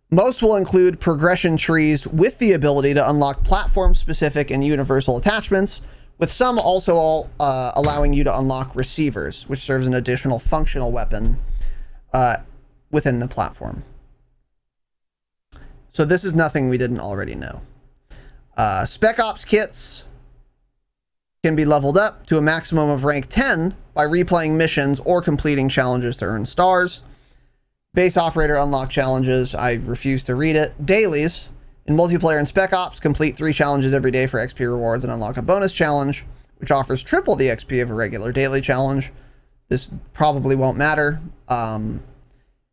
Most will include progression trees with the ability to unlock platform-specific and universal attachments, with some also allowing you to unlock receivers, which serves an additional functional weapon within the platform. So this is nothing we didn't already know. Spec Ops kits can be leveled up to a maximum of rank 10 by replaying missions or completing challenges to earn stars. Base operator unlock challenges, I refuse to read it. Dailies. In multiplayer and Spec Ops, complete 3 challenges every day for XP rewards and unlock a bonus challenge, which offers triple the XP of a regular daily challenge. This probably won't matter. And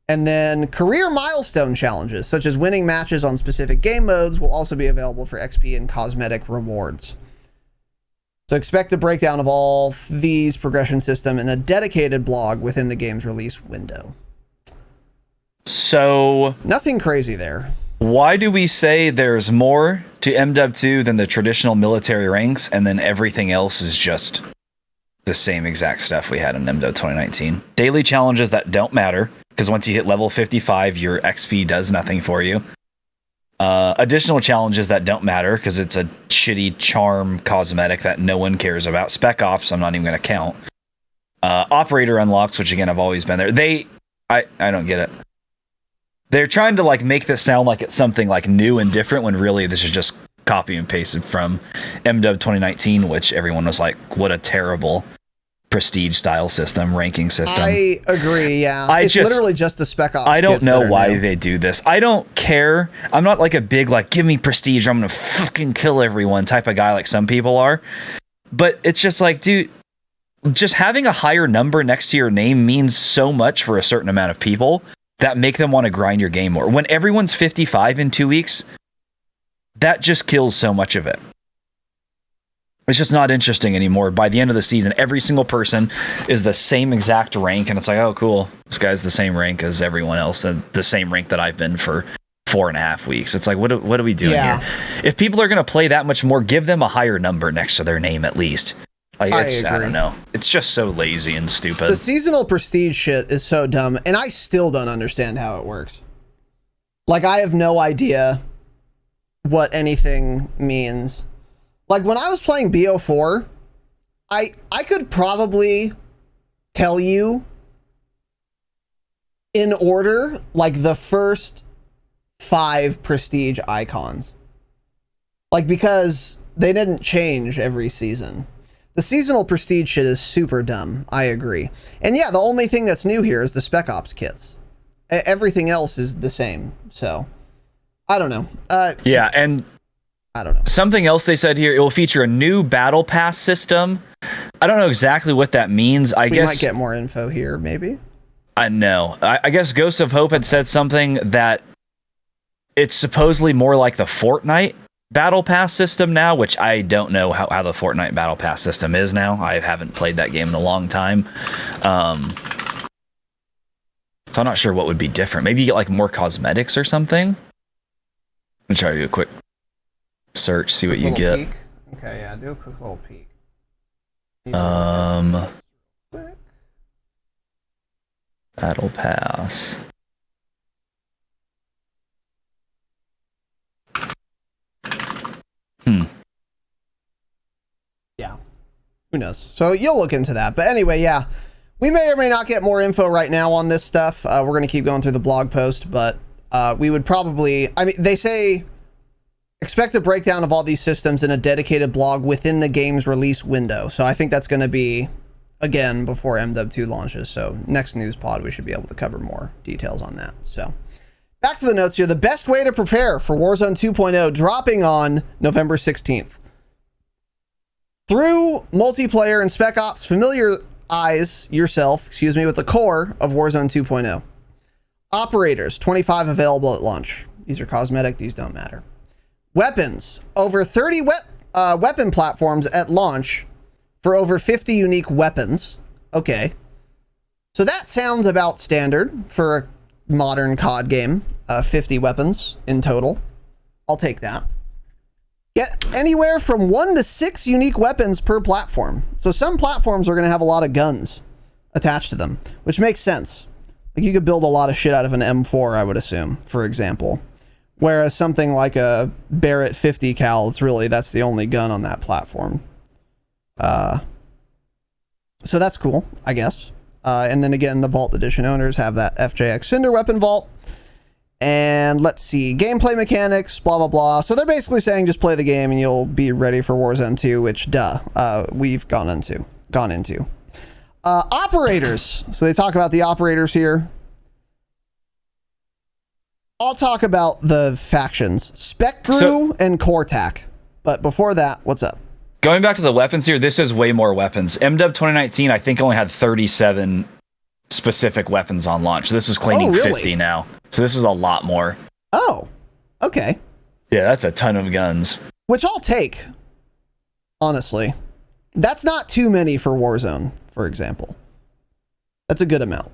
then career milestone challenges, such as winning matches on specific game modes, will also be available for XP and cosmetic rewards. So expect a breakdown of all these progression system in a dedicated blog within the game's release window. So nothing crazy there. Why do we say there's more to MW2 than the traditional military ranks, and then everything else is just the same exact stuff we had in MW 2019? Daily challenges that don't matter, because once you hit level 55, your XP does nothing for you. Additional challenges that don't matter, because it's a shitty charm cosmetic that no one cares about. Spec Ops, I'm not even going to count. Operator unlocks, which again, have always been there. I don't get it. They're trying to like make this sound like it's something like new and different, when really this is just copy and pasted from MW 2019, which everyone was like, what a terrible prestige style system, ranking system. I agree, yeah. It's literally just the Spec Ops. I don't know why they do this. I don't care. I'm not like a big, like, give me prestige or I'm going to fucking kill everyone type of guy like some people are. But it's just like, dude, just having a higher number next to your name means so much for a certain amount of people that make them want to grind your game more. When everyone's 55 in 2 weeks, that just kills so much of it. It's just not interesting anymore. By the end of the season, every single person is the same exact rank, and it's like, oh, cool, this guy's the same rank as everyone else, and the same rank that I've been for 4.5 weeks. It's like, what are we doing here? If people are going to play that much more, give them a higher number next to their name at least. Like, I don't know. It's just so lazy and stupid. The seasonal prestige shit is so dumb, and I still don't understand how it works. Like, I have no idea what anything means. Like, when I was playing BO4, I could probably tell you in order, like, the first 5 prestige icons. Like, because they didn't change every season. The seasonal prestige shit is super dumb. I agree. And yeah, the only thing that's new here is the Spec Ops kits. Everything else is the same. So, I don't know. Yeah, and I don't know. Something else they said here, it will feature a new battle pass system. I don't know exactly what that means. I guess we might get more info here, maybe. I know. I guess Ghost of Hope had said something that it's supposedly more like the Fortnite battle pass system now, which I don't know how the Fortnite battle pass system is now. I haven't played that game in a long time. So I'm not sure what would be different. Maybe you get like more cosmetics or something. Let me try to do a quick search, see what you get. Peek. Okay, yeah, do a quick little peek. Battle pass. Yeah, who knows? So you'll look into that. But anyway, yeah, we may or may not get more info right now on this stuff. We're going to keep going through the blog post, but we would probably, I mean, they say expect a breakdown of all these systems in a dedicated blog within the game's release window. So I think that's going to be, again, before MW2 launches. So next news pod, we should be able to cover more details on that. So back to the notes here. The best way to prepare for Warzone 2.0 dropping on November 16th. Through multiplayer and Spec Ops, familiarize yourself, with the core of Warzone 2.0. Operators, 25 available at launch. These are cosmetic, these don't matter. Weapons, over 30 weapon platforms at launch for over 50 unique weapons. Okay. So that sounds about standard for a modern COD game. 50 weapons in total. I'll take that. Get anywhere from 1 to 6 unique weapons per platform. So some platforms are going to have a lot of guns attached to them, which makes sense. Like, you could build a lot of shit out of an M4, I would assume, for example. Whereas something like a Barrett 50 cal, that's the only gun on that platform. So that's cool, I guess. And then again, the Vault Edition owners have that FJX Cinder weapon vault. And let's see, gameplay mechanics, blah, blah, blah. So they're basically saying just play the game and you'll be ready for Warzone 2, which, we've gone into. Operators. So they talk about the operators here. I'll talk about the factions, Spec Crew and Cortac. But before that, what's up? Going back to the weapons here, this is way more weapons. MW 2019, I think, only had 37 specific weapons on launch. This is claiming 50 now. So this is a lot more. Oh, okay. Yeah, that's a ton of guns. Which I'll take, honestly. That's not too many for Warzone, for example. That's a good amount.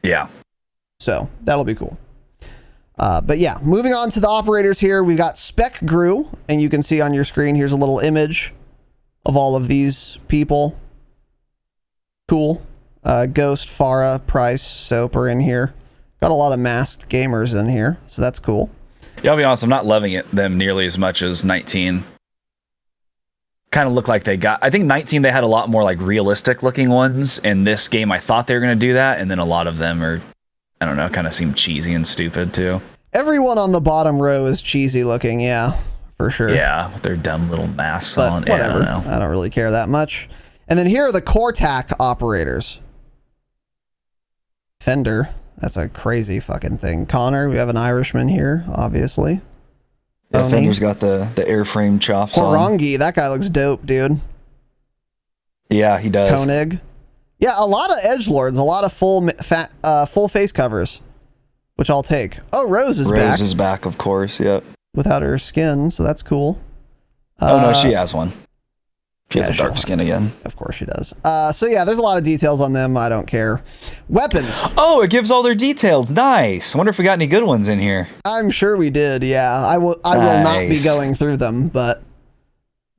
Yeah. So that'll be cool. But yeah, moving on to the operators here, we got Spec Gru, and you can see on your screen, here's a little image of all of these people. Cool. Ghost, Farah, Price, Soap are in here. Got a lot of masked gamers in here, so that's cool. Yeah, I'll be honest, I'm not loving them nearly as much as 19. Kind of look like they got... I think 19, they had a lot more like realistic looking ones. In this game, I thought they were going to do that, and then a lot of them are, I don't know, kind of seem cheesy and stupid too. Everyone on the bottom row is cheesy looking, yeah, for sure. Yeah, with their dumb little masks on. Whatever. Yeah, I don't know. I don't really care that much. And then here are the Cortac operators. Fender. That's a crazy fucking thing. Connor, we have an Irishman here, obviously. Yeah, Fender's got the airframe chops Horangi, that guy looks dope, dude. Yeah, he does. Koenig. Yeah, a lot of edgelords, a lot of full face covers, which I'll take. Oh, Rose is back. Rose is back, of course. Yep. Without her skin, so that's cool. Oh no, she has one. She has a she'll dark skin again. Of course she does. So yeah, there's a lot of details on them. I don't care. Weapons. Oh, it gives all their details. Nice. I wonder if we got any good ones in here. I'm sure we did. Yeah, I will not be going through them, but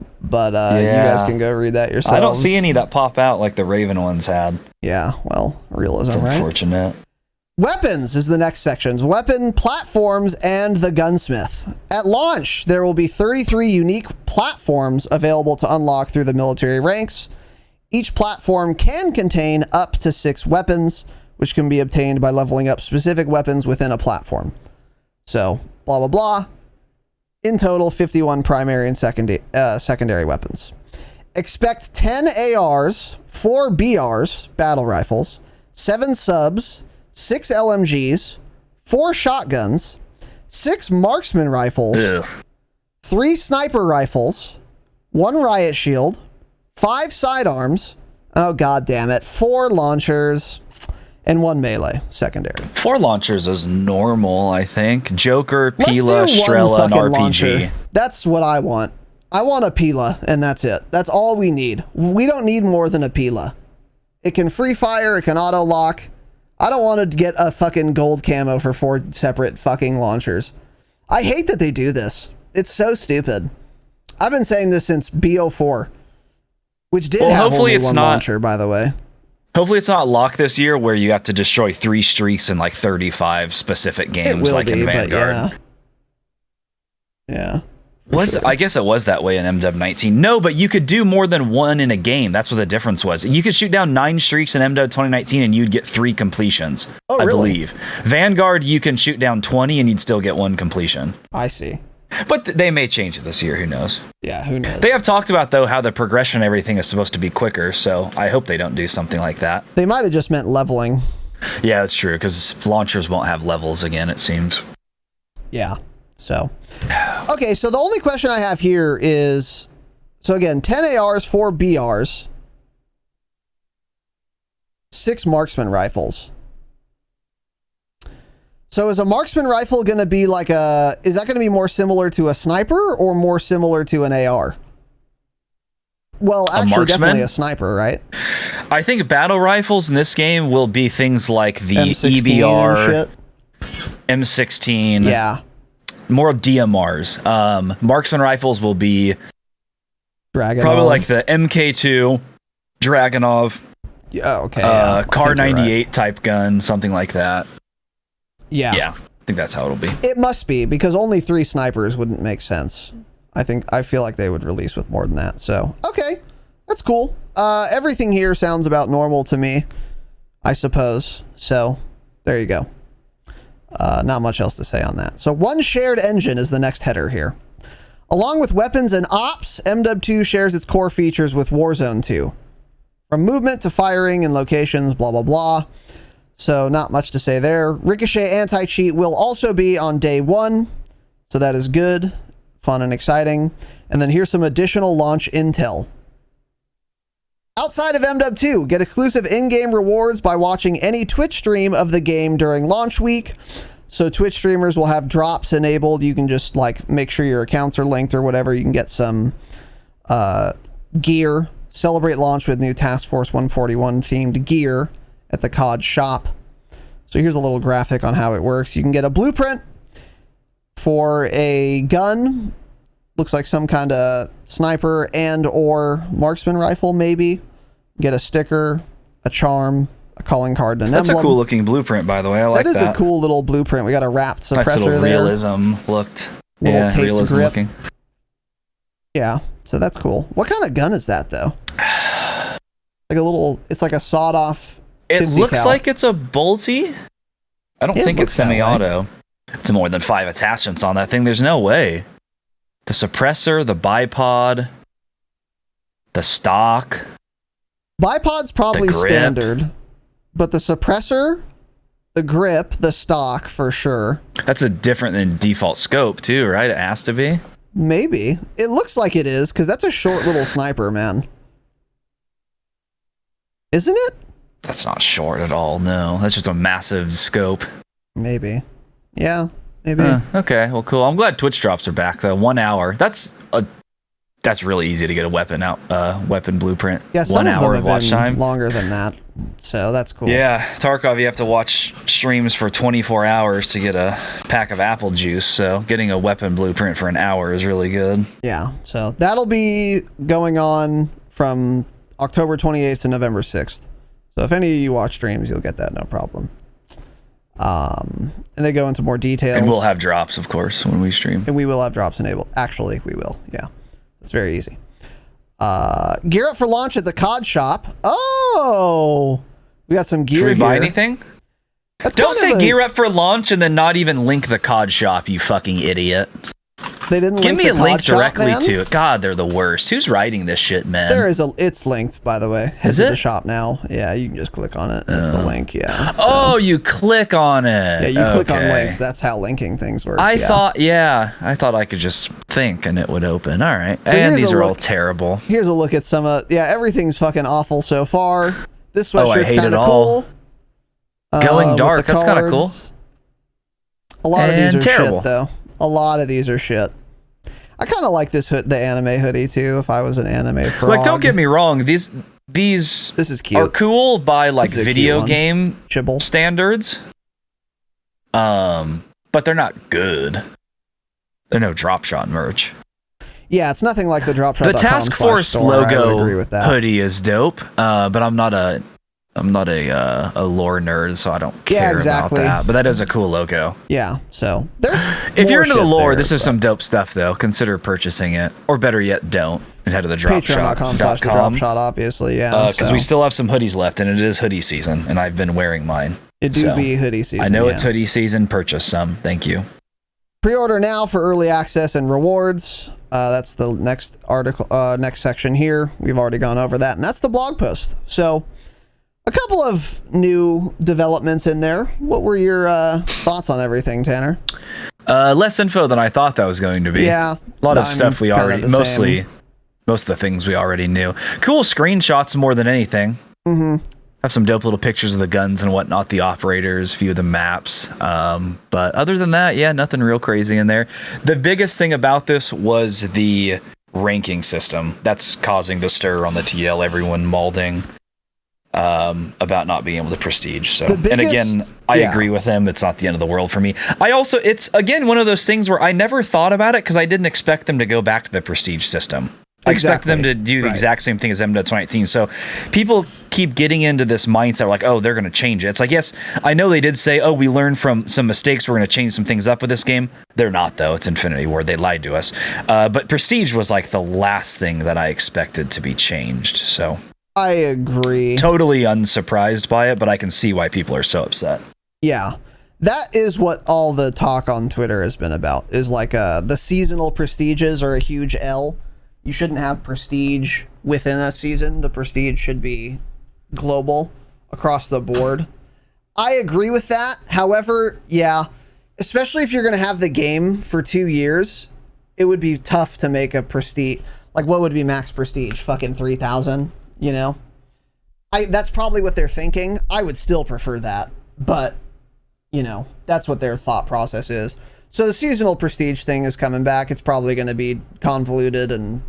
you guys can go read that yourselves. I don't see any that pop out like the Raven ones had. Yeah, well, realism, It's right? unfortunate. Weapons is the next section. Weapon, platforms, and the gunsmith. At launch, there will be 33 unique platforms available to unlock through the military ranks. Each platform can contain up to 6 weapons, which can be obtained by leveling up specific weapons within a platform. So, blah, blah, blah. In total, 51 primary and secondary weapons. Expect 10 ARs, 4 BRs, battle rifles, 7 subs, 6 LMGs, 4 shotguns, 6 marksman rifles, 3 sniper rifles, 1 riot shield, 5 sidearms, oh god damn it, 4 launchers, and 1 melee secondary. 4 launchers is normal, I think. Joker, Let's Pila, do one Strela, and fucking RPG. launcher. That's what I want. I want a Pila, and that's it. That's all we need. We don't need more than a Pila. It can free fire, it can auto lock. I don't want to get a fucking gold camo for 4 separate fucking launchers. I hate that they do this. It's so stupid. I've been saying this since BO4, which did have hopefully only it's one not, launcher, by the way. Hopefully it's not locked this year where you have to destroy 3 streaks in like 35 specific games like in Vanguard. Yeah. I guess it was that way in MW19. No, but you could do more than 1 in a game. That's what the difference was. You could shoot down 9 streaks in MW 2019 and you'd get 3 completions. Oh, I really? believe. Vanguard, you can shoot down 20 and you'd still get 1 completion. I see. But they may change it this year. Who knows? Yeah, who knows? They have talked about, though, how the progression and everything is supposed to be quicker, so I hope they don't do something like that. They might have just meant leveling. Yeah, that's true, because launchers won't have levels again, it seems. Yeah, so. Okay, so the only question I have here is, so again, 10 ARs, 4 BRs, 6 marksman rifles. So is a marksman rifle going to be like is that going to be more similar to a sniper or more similar to an AR? Well, actually, definitely a sniper, right? I think battle rifles in this game will be things like the M16 EBR, M16. Yeah. More of DMRs. Marksman rifles will be Dragonov. probably like the MK2, Dragonov, Kar 98 type gun, something like that. Yeah, I think that's how it'll be. It must be, because only 3 snipers wouldn't make sense. I feel like they would release with more than that. So, okay, that's cool. Everything here sounds about normal to me, I suppose. So, there you go. Not much else to say on that. So, one shared engine is the next header here. Along with weapons and ops, MW2 shares its core features with Warzone 2. From movement to firing and locations, blah, blah, blah. So not much to say there. Ricochet anti-cheat will also be on day 1. So that is good, fun, and exciting. And then here's some additional launch intel. Outside of MW2, get exclusive in-game rewards by watching any Twitch stream of the game during launch week. So Twitch streamers will have drops enabled. You can just like make sure your accounts are linked or whatever. You can get some gear. Celebrate launch with new Task Force 141 themed gear at the COD shop. So here's a little graphic on how it works. You can get a blueprint for a gun. Looks like some kind of sniper and or marksman rifle, maybe. Get a sticker, a charm, a calling card, and an emblem. That's a cool looking blueprint, by the way. I like that. That is a cool little blueprint. We got a wrapped suppressor nice little there. Realism looked. Little taped realism grip. looking. Yeah, so that's cool. What kind of gun is that, though? Like a little, it's like a sawed-off. It looks cal. Like it's a bolty. I don't think it's semi-auto. It's more than 5 attachments on that thing. There's no way. The suppressor, the bipod, the stock. Bipod's probably standard, but the suppressor, the grip, the stock for sure. That's a different than default scope too, right? It has to be. Maybe. It looks like it is, because that's a short little sniper, man. Isn't it? That's not short at all. No, that's just a massive scope. Maybe. Yeah, maybe. Okay, well, cool. I'm glad Twitch drops are back though. 1 hour. That's really easy to get a weapon blueprint. Yeah, some 1 of hour them of watch have been time. longer than that, so that's cool. Yeah, Tarkov, you have to watch streams for 24 hours to get a pack of apple juice. So getting a weapon blueprint for an hour is really good. Yeah, so that'll be going on from October 28th to November 6th. So if any of you watch streams, you'll get that, no problem. And they go into more details. And we'll have drops, of course, when we stream. And we will have drops enabled. Actually, we will. Yeah, it's very easy. Gear up for launch at the COD shop. Oh, we got some gear. Should we buy here. anything? That's Don't kind say of gear up for launch and then not even link the COD shop, you fucking idiot. They didn't Give link me the a link COD shop, directly man? to it. God, they're the worst. Who's writing this shit, man? It's linked, by the way. Head Is to it? the shop now. Yeah, you can just click on it. That's the link, yeah. So. Oh, you click on it. Yeah, you click on Okay. links. That's how linking things works. I thought I could just think and it would open. All right. So and here's these a are all look- terrible. Here's a look at some of... Yeah, everything's fucking awful so far. This I sweatshirt's hate kind it of all. cool. Going with dark, the that's kinda cool. cards. A lot of these And are terrible. shit, though. A lot of these are shit. I kind of like this the anime hoodie, too, if I was an anime frog. Like, don't get me wrong. These This is cute. are cool by like This is a cute video one. game Chibble. standards. But they're not good. They're no Dropshot merch. Yeah, it's nothing like the Dropshot. The Task Force I would agree logo with that. hoodie is dope. But I'm not a lore nerd, so I don't care exactly. about that. But that is a cool logo. Yeah, so there's If you're more into the shit lore, there, this is but some dope stuff, though. Consider purchasing it, or better yet, don't. And head to the Dropshot. Patreon.com/thedropshot, obviously, yeah. Because so. we still have some hoodies left, and it is hoodie season, and I've been wearing mine. It do be hoodie season. I know yeah. it's hoodie season. Purchase some. Thank you. Pre-order now for early access and rewards. That's the next article, next section here. We've already gone over that, and that's the blog post. So, a couple of new developments in there. What were your thoughts on everything, Tanner? Less info than I thought that was going to be. Yeah, a lot of I'm stuff we kinda already, the mostly, same. most of the things we already knew. Cool screenshots more than anything. Mm-hmm. Have some dope little pictures of the guns and whatnot, the operators, few of the maps. But other than that, yeah, nothing real crazy in there. The biggest thing about this was the ranking system. That's causing the stir on the TL, everyone malding about not being able to prestige. So, and again, I agree with them. It's not the end of the world for me. It's again one of those things where I never thought about it because I didn't expect them to go back to the prestige system. I expect them to do the exact same thing as MW2 2019. So people keep getting into this mindset like, oh, they're going to change it. It's like, yes, I know they did say, oh, we learned from some mistakes. We're going to change some things up with this game. They're not, though. It's Infinity Ward. They lied to us. But Prestige was like the last thing that I expected to be changed. So I agree. Totally unsurprised by it, but I can see why people are so upset. Yeah. That is what all the talk on Twitter has been about, is like the seasonal prestiges are a huge L. You shouldn't have prestige within a season. The prestige should be global across the board. I agree with that. However, yeah, especially if you're going to have the game for 2 years, it would be tough to make a prestige. Like, what would be max prestige? Fucking 3,000, you know? That's probably what they're thinking. I would still prefer that, but, you know, that's what their thought process is. So the seasonal prestige thing is coming back. It's probably going to be convoluted and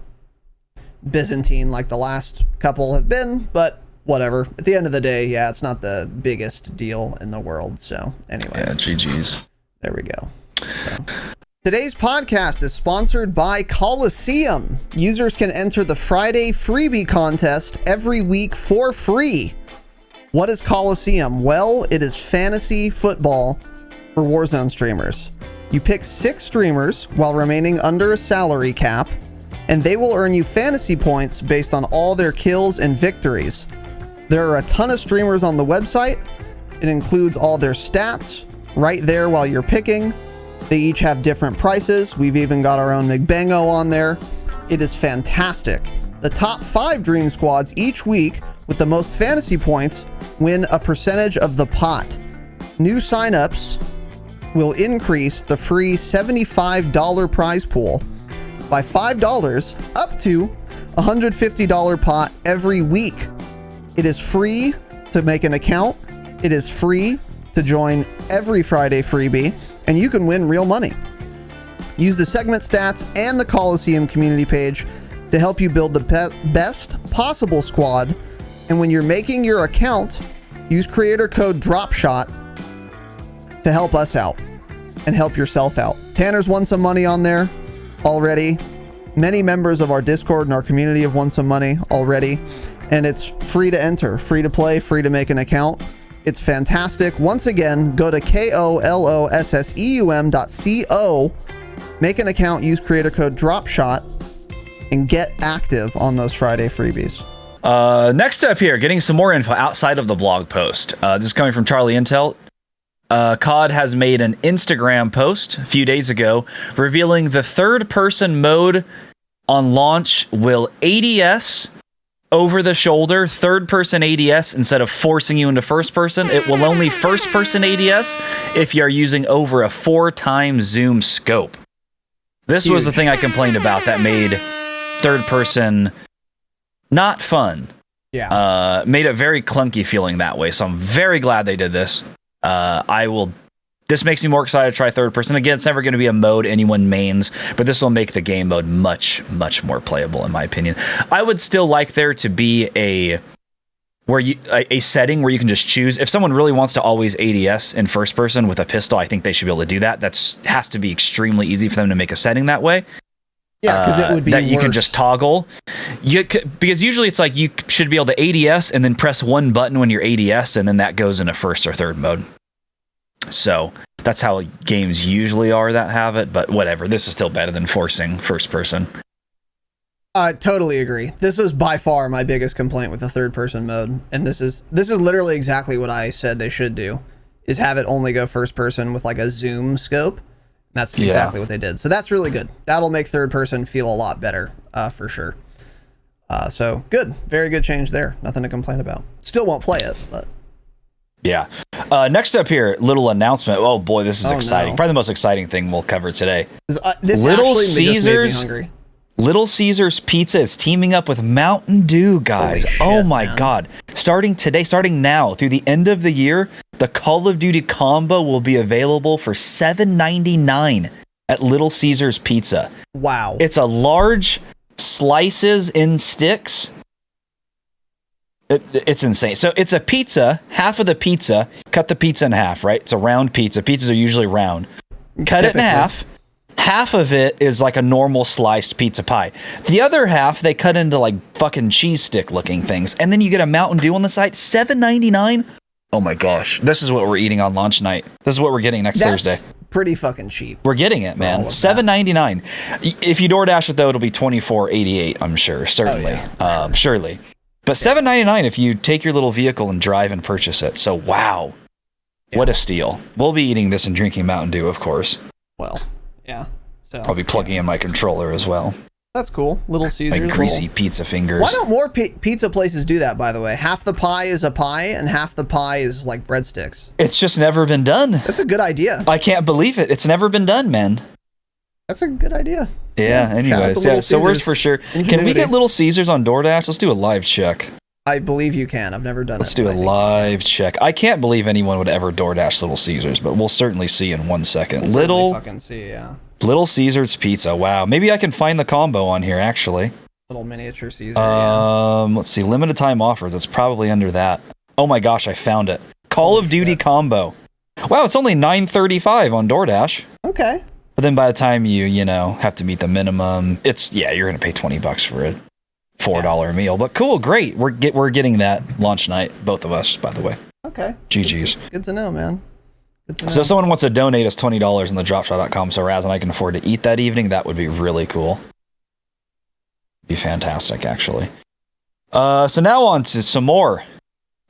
Byzantine like the last couple have been, but whatever. At the end of the day, yeah, it's not the biggest deal in the world. So anyway. Yeah, GG's. There we go. So today's podcast is sponsored by Kolosseum. Users can enter the Friday freebie contest every week for free. What is Kolosseum? Well, it is fantasy football for Warzone streamers. You pick 6 streamers while remaining under a salary cap, and they will earn you fantasy points based on all their kills and victories. There are a ton of streamers on the website. It includes all their stats right there while you're picking. They each have different prices. We've even got our own McBango on there. It is fantastic. The top 5 Dream Squads each week with the most fantasy points win a percentage of the pot. New signups will increase the free $75 prize pool by $5 up to $150 pot every week. It is free to make an account. It is free to join every Friday freebie, and you can win real money. Use the segment stats and the Kolosseum community page to help you build the best possible squad. And when you're making your account, use creator code Dropshot to help us out and help yourself out. Tanner's won some money on there already. Many members of our Discord and our community have won some money already. And it's free to enter, free to play, free to make an account. It's fantastic. Once again, go to KOLOSSEUM.co, make an account, use creator code Dropshot, and get active on those Friday freebies. Next up here, getting some more info outside of the blog post. This is coming from Charlie Intel. COD has made an Instagram post a few days ago revealing the third-person mode on launch will ADS over the shoulder, third-person ADS instead of forcing you into first-person. It will only first-person ADS if you're using over a 4x zoom scope. This was the thing I complained about that made third-person not fun. Yeah. Made it very clunky feeling that way. So I'm very glad they did this. This makes me more excited to try third person. Again, it's never going to be a mode anyone mains, but this will make the game mode much, much more playable, in my opinion. I would still like there to be a setting where you can just choose. If someone really wants to always ADS in first person with a pistol, I think they should be able to do that. Has to be extremely easy for them to make a setting that way. Yeah, because it would be that you worse. can just toggle. Because usually it's like you should be able to ADS and then press one button when you're ADS, and then that goes into first or third mode. So that's how games usually are that have it, but whatever. This is still better than forcing first person. I totally agree. This was by far my biggest complaint with the third person mode, and this is literally exactly what I said they should do, is have it only go first person with like a zoom scope. That's exactly what they did. So that's really good. That'll make third person feel a lot better, for sure. So good. Very good change there. Nothing to complain about. Still won't play it, but... Yeah. Next up here, little announcement. Oh boy, this is exciting. No. Probably the most exciting thing we'll cover today. This Little actually Caesars, just made me hungry. Little Caesars Pizza is teaming up with Mountain Dew, guys. Holy shit, oh my man. God. Starting now, through the end of the year, the Call of Duty combo will be available for $7.99 at Little Caesars Pizza. Wow. It's a large slices in sticks. It's insane. So it's a pizza, half of the pizza, cut the pizza in half, right? It's a round pizza. Pizzas are usually round. Cut it in half. Half of it is like a normal sliced pizza pie. The other half, they cut into like fucking cheese stick looking things. And then you get a Mountain Dew on the side. $7.99. Oh my gosh. This is what we're eating on launch night. This is what we're getting next Thursday. Pretty fucking cheap. We're getting it, man. $7.99. If you DoorDash it, though, it'll be $24.88, I'm sure. Certainly. Surely. But $7.99 if you take your little vehicle and drive and purchase it. So, wow. Yeah. What a steal. We'll be eating this and drinking Mountain Dew, of course. Well, yeah. So I'll be plugging in my controller as well. That's cool. Little Caesars. Like greasy pizza fingers. Why don't more pizza places do that, by the way? Half the pie is a pie and half the pie is like breadsticks. It's just never been done. That's a good idea. I can't believe it. It's never been done, man. That's a good idea. Yeah, anyways. Yeah, so where's for sure. Can we get Little Caesars on DoorDash? Let's do a live check. I believe you can. I've never done Let's do a live check. I can't believe anyone would ever DoorDash Little Caesars, but we'll certainly see in 1 second. We'll fucking see, yeah. Little Caesars Pizza. Wow. Maybe I can find the combo on here, actually. Little miniature Caesar, Let's see. Limited time offers. It's probably under that. Oh my gosh, I found it. Call of Duty combo. Wow, it's only $9.35 on DoorDash. Okay. But then by the time you have to meet the minimum, you're going to pay $20 for a $4 meal. But cool, great. We're getting that launch night, both of us, by the way. Okay. GG's. Good to know, man. So if someone wants to donate us $20 on the dropshot.com so Raz and I can afford to eat that evening, that would be really cool. Be fantastic, actually. So now on to some more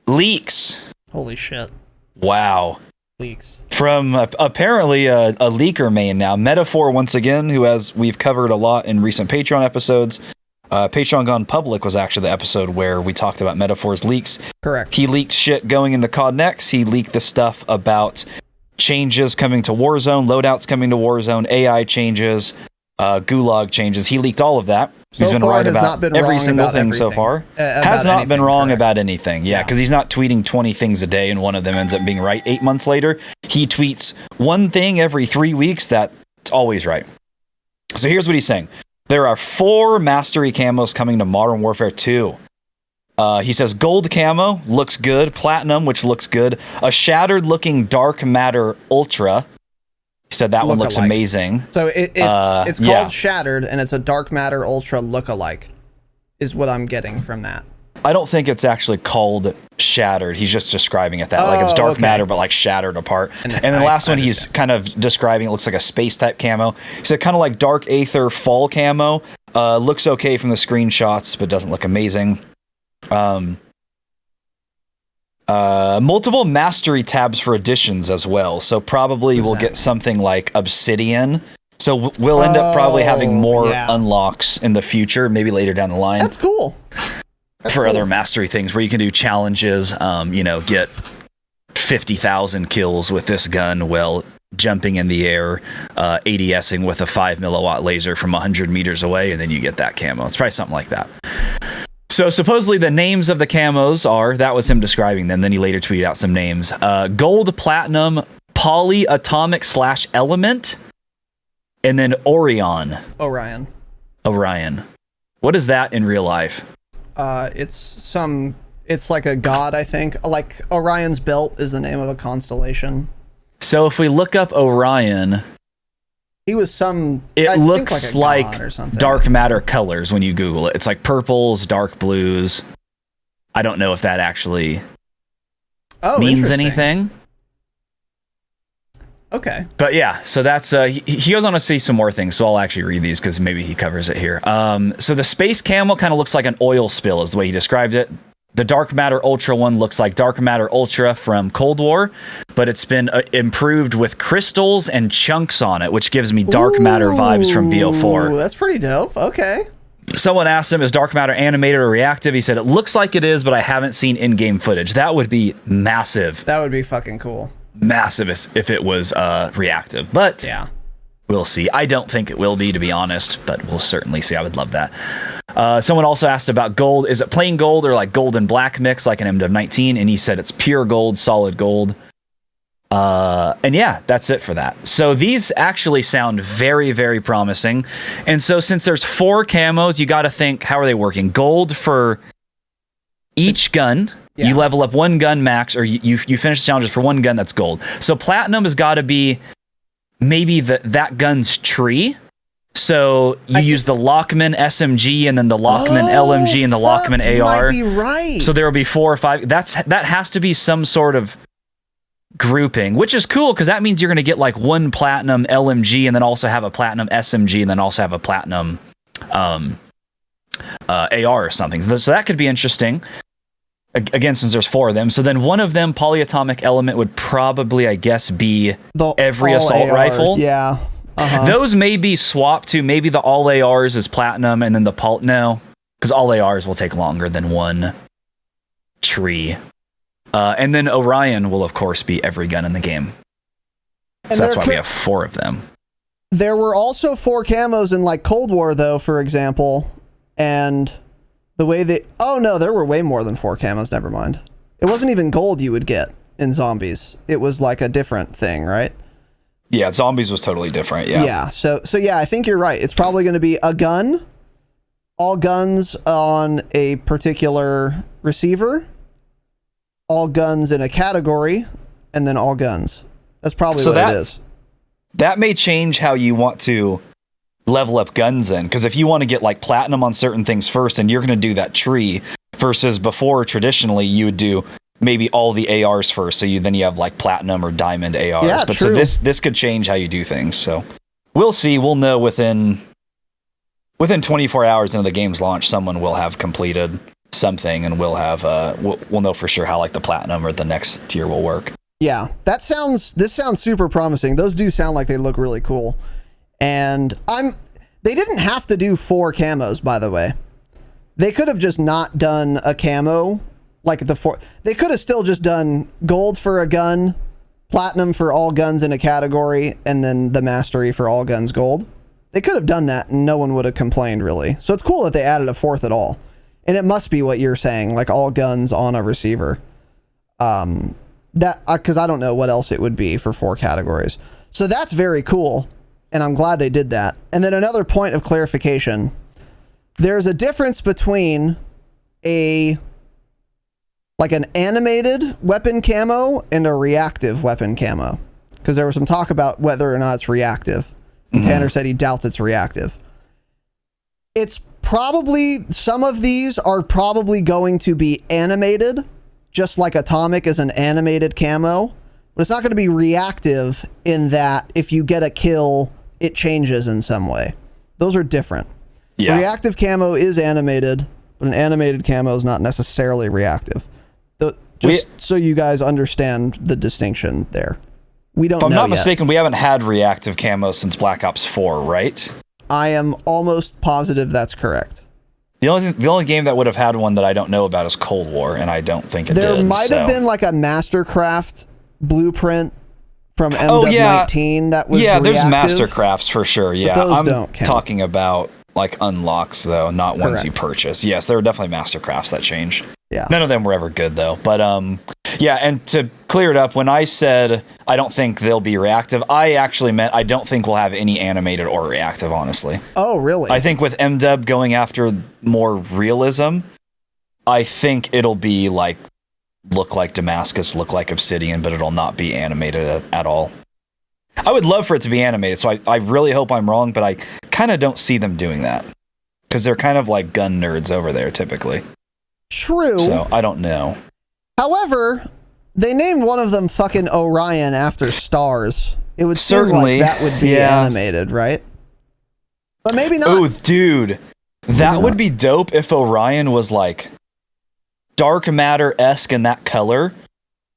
leaks. Holy shit. Wow. Leaks. From apparently a leaker main now. Metaphor, once again, we've covered a lot in recent Patreon episodes. Patreon Gone Public was actually the episode where we talked about Metaphor's leaks. Correct. He leaked shit going into COD Next. He leaked the stuff about changes coming to Warzone, loadouts coming to Warzone, AI changes. gulag changes. He leaked all of that. He's been right about every single thing so far. Has not been wrong about anything. Yeah, because he's not tweeting 20 things a day and one of them ends up being right 8 months later. He tweets one thing every 3 weeks that's always right. So here's what he's saying. There are 4 mastery camos coming to Modern Warfare 2. He says gold camo looks good. Platinum, which looks good. A shattered looking dark matter ultra. He said that one looks amazing. So it's called Shattered, and it's a dark matter ultra lookalike, is what I'm getting from that. I don't think it's actually called Shattered. He's just describing it that like it's dark matter, but like shattered apart. And then the last one he's kind of describing, it looks like a space type camo. He said kind of like dark aether fall camo. Looks okay from the screenshots, but doesn't look amazing. Multiple mastery tabs for additions as well. So probably we'll get something like Obsidian. So we'll end up probably having more unlocks in the future, maybe later down the line. That's cool. For other mastery things where you can do challenges, get 50,000 kills with this gun while jumping in the air, ADSing with a 5 milliwatt laser from 100 meters away, and then you get that camo. It's probably something like that. So supposedly the names of the camos are, that was him describing them, then he later tweeted out some names. Gold, Platinum, Polyatomic / Element, and then Orion. What is that in real life? It's like a god, I think. Like Orion's Belt is the name of a constellation. So if we look up Orion, he was it looks like dark matter colors when you Google it. It's like purples, dark blues. I don't know if that actually means anything. Okay. But yeah, so that's he goes on to see some more things, so I'll actually read these because maybe he covers it here. So the space camo kind of looks like an oil spill is the way he described it. The Dark Matter Ultra one looks like Dark Matter Ultra from Cold War, but it's been improved with crystals and chunks on it, which gives me Dark Matter vibes from BO4. That's pretty dope. Okay. Someone asked him, is Dark Matter animated or reactive? He said, it looks like it is, but I haven't seen in-game footage. That would be massive. That would be fucking cool. Massive if it was reactive, but yeah, we'll see. I don't think it will be, to be honest, but we'll certainly see. I would love that. Someone also asked about gold. Is it plain gold or like gold and black mix like an MW19? And he said it's pure gold, solid gold. And yeah, that's it for that. So these actually sound very, very promising. And so since there's 4 camos, you got to think, how are they working? Gold for each gun. Yeah. You level up 1 gun max, or you finish the challenges for 1 gun, that's gold. So platinum has got to be maybe that gun's tree. So you use the Lockman SMG and then the Lockman LMG and the Lockman AR. You might be right. So there will be 4 or 5. That has to be some sort of grouping, which is cool because that means you're going to get like 1 platinum LMG and then also have a platinum SMG and then also have a platinum AR or something. So that could be interesting. Again, since there's 4 of them. So then one of them, polyatomic element, would probably, I guess, be every assault rifle. Yeah. Those may be swapped to maybe the all ARs is platinum and then the no, because all ARs will take longer than 1 tree. And then Orion will, of course, be every gun in the game. So that's why we have 4 of them. There were also 4 camos in like Cold War, though, for example, and the way they... Oh, no, there were way more than 4 camos. Never mind. It wasn't even gold you would get in Zombies. It was like a different thing, right? Yeah, Zombies was totally different, yeah. Yeah, so yeah, I think you're right. It's probably going to be a gun, all guns on a particular receiver, all guns in a category, and then all guns. That's probably what it is. That may change how you want to level up guns in, because if you want to get like platinum on certain things first, and you're going to do that tree, versus before traditionally you would do maybe all the ARs first, so then you have like platinum or diamond ARs. Yeah, but true. So this could change how you do things. So we'll see. We'll know within 24 hours into the game's launch, someone will have completed something, and we'll have we'll know for sure how like the platinum or the next tier will work. Yeah, this sounds super promising. Those do sound like they look really cool. And they didn't have to do 4 camos, by the way. They could have just not done a camo like the 4. They could have still just done gold for a gun, platinum for all guns in a category, and then the mastery for all guns gold. They could have done that and no one would have complained, really. So it's cool that they added a fourth at all. And it must be what you're saying, like all guns on a receiver. Because I don't know what else it would be for 4 categories. So that's very cool, and I'm glad they did that. And then another point of clarification. There's a difference between an animated weapon camo and a reactive weapon camo. Because there was some talk about whether or not it's reactive. And Tanner said he doubts it's reactive. It's probably, some of these are probably going to be animated, just like Atomic is an animated camo. But it's not going to be reactive in that if you get a kill, it changes in some way. Those are different. Yeah. Reactive camo is animated, but an animated camo is not necessarily reactive. So you guys understand the distinction there. We don't know. If I'm not mistaken, we haven't had reactive camo since Black Ops 4, right? I am almost positive that's correct. The only game that would have had one that I don't know about is Cold War, and I don't think it did. There might have been like a Mastercraft blueprint from MW2 that was reactive. There's Mastercrafts for sure. Yeah, I'm talking about like unlocks though, not ones you purchase. Yes, there were definitely Mastercrafts that changed. Yeah, none of them were ever good though. But yeah, and to clear it up, when I said I don't think they'll be reactive, I actually meant I don't think we'll have any animated or reactive, honestly. Oh, really? I think with MW going after more realism, I think it'll be like look like Damascus, look like Obsidian, but it'll not be animated at all. I would love for it to be animated, so I really hope I'm wrong, but I kind of don't see them doing that. Because they're kind of like gun nerds over there, typically. True. So, I don't know. However, they named one of them fucking Orion after stars. It would seem like that would be animated, right? But maybe not. Oh, dude. That would be dope if Orion was like Dark Matter-esque in that color.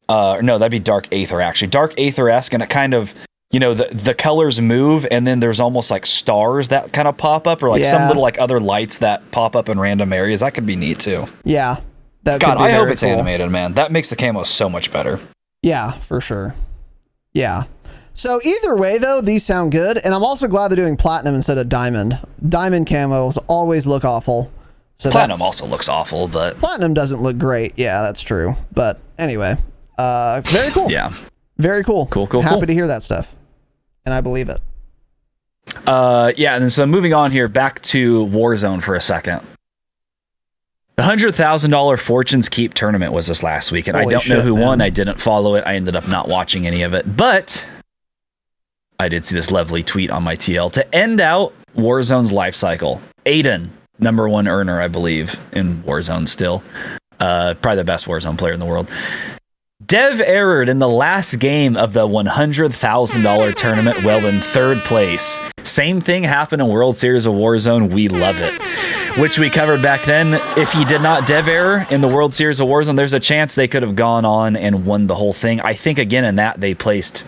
No, that'd be Dark Aether, actually. Dark Aether-esque, and it kind of, you know, the colors move, and then there's almost like stars that kind of pop up, or like some little like other lights that pop up in random areas. That could be neat, too. Yeah. God, I hope it's animated, man. That makes the camo so much better. Yeah, for sure. Yeah. So either way, though, these sound good, and I'm also glad they're doing platinum instead of diamond. Diamond camos always look awful. So platinum also looks awful, but platinum doesn't look great. Yeah, that's true. But anyway, very cool. Yeah, very cool. Cool. Happy to hear that stuff, and I believe it. Yeah, and so moving on here, back to Warzone for a second. The $100,000 Fortunes Keep tournament was this last week, and I don't know who won. I didn't follow it. I ended up not watching any of it, but I did see this lovely tweet on my TL to end out Warzone's life cycle. Aiden, #1 earner, I believe, in Warzone still. Probably the best Warzone player in the world. Dev errored in the last game of the $100,000 tournament while in 3rd place. Same thing happened in World Series of Warzone. We love it. Which we covered back then. If he did not dev error in the World Series of Warzone, there's a chance they could have gone on and won the whole thing. I think, again, in that they placed...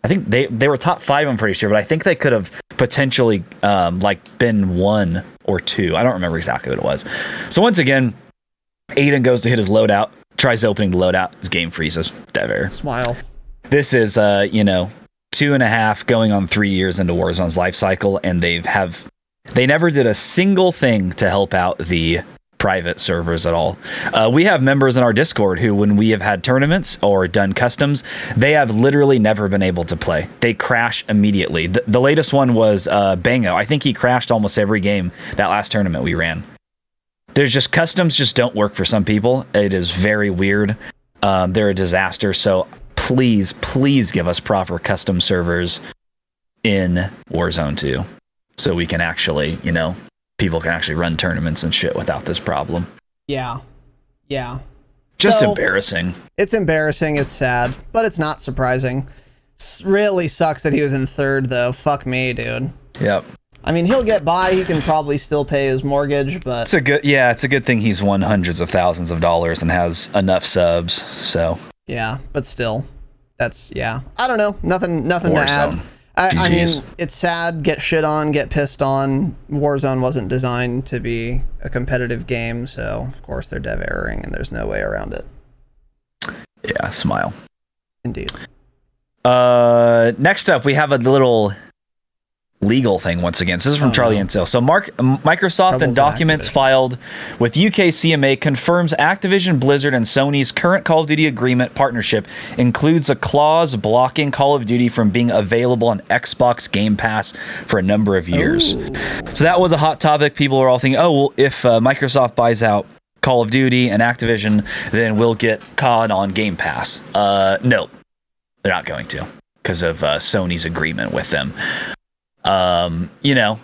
I think they were top 5, I'm pretty sure, but I think they could have potentially been 1 or 2. I don't remember exactly what it was. So once again, Aiden goes to hit his loadout, tries opening the loadout, his game freezes. Dev error. Smile. This is 2.5 going on 3 years into Warzone's life cycle, and they never did a single thing to help out the private servers at all. We have members in our Discord who, when we have had tournaments or done customs, they have literally never been able to play. They crash immediately. The latest one was Bango. I think he crashed almost every game that last tournament we ran. There's just customs just don't work for some people. It is very weird. They're a disaster. So please give us proper custom servers in Warzone 2 so we can actually, people can actually run tournaments and shit without this problem. Yeah. Just embarrassing. It's embarrassing. It's sad, but it's not surprising. Really sucks that he was in 3rd, though. Fuck me, dude. Yep. I mean, he'll get by. He can probably still pay his mortgage, but it's a good thing he's won hundreds of thousands of dollars and has enough subs. So yeah, but still, that's I don't know. Nothing to add. I mean, it's sad. Get shit on. Get pissed on. Warzone wasn't designed to be a competitive game, so of course they're dev erroring, and there's no way around it. Yeah, smile. Indeed. Next up, we have a little legal thing once again. This is from Charlie Ansel. So Microsoft and documents filed with UK CMA confirms Activision, Blizzard, and Sony's current Call of Duty agreement partnership includes a clause blocking Call of Duty from being available on Xbox Game Pass for a number of years. So that was a hot topic. People were all thinking, oh, well, if Microsoft buys out Call of Duty and Activision, then we'll get COD on Game Pass. No, they're not going to, because of Sony's agreement with them. You know,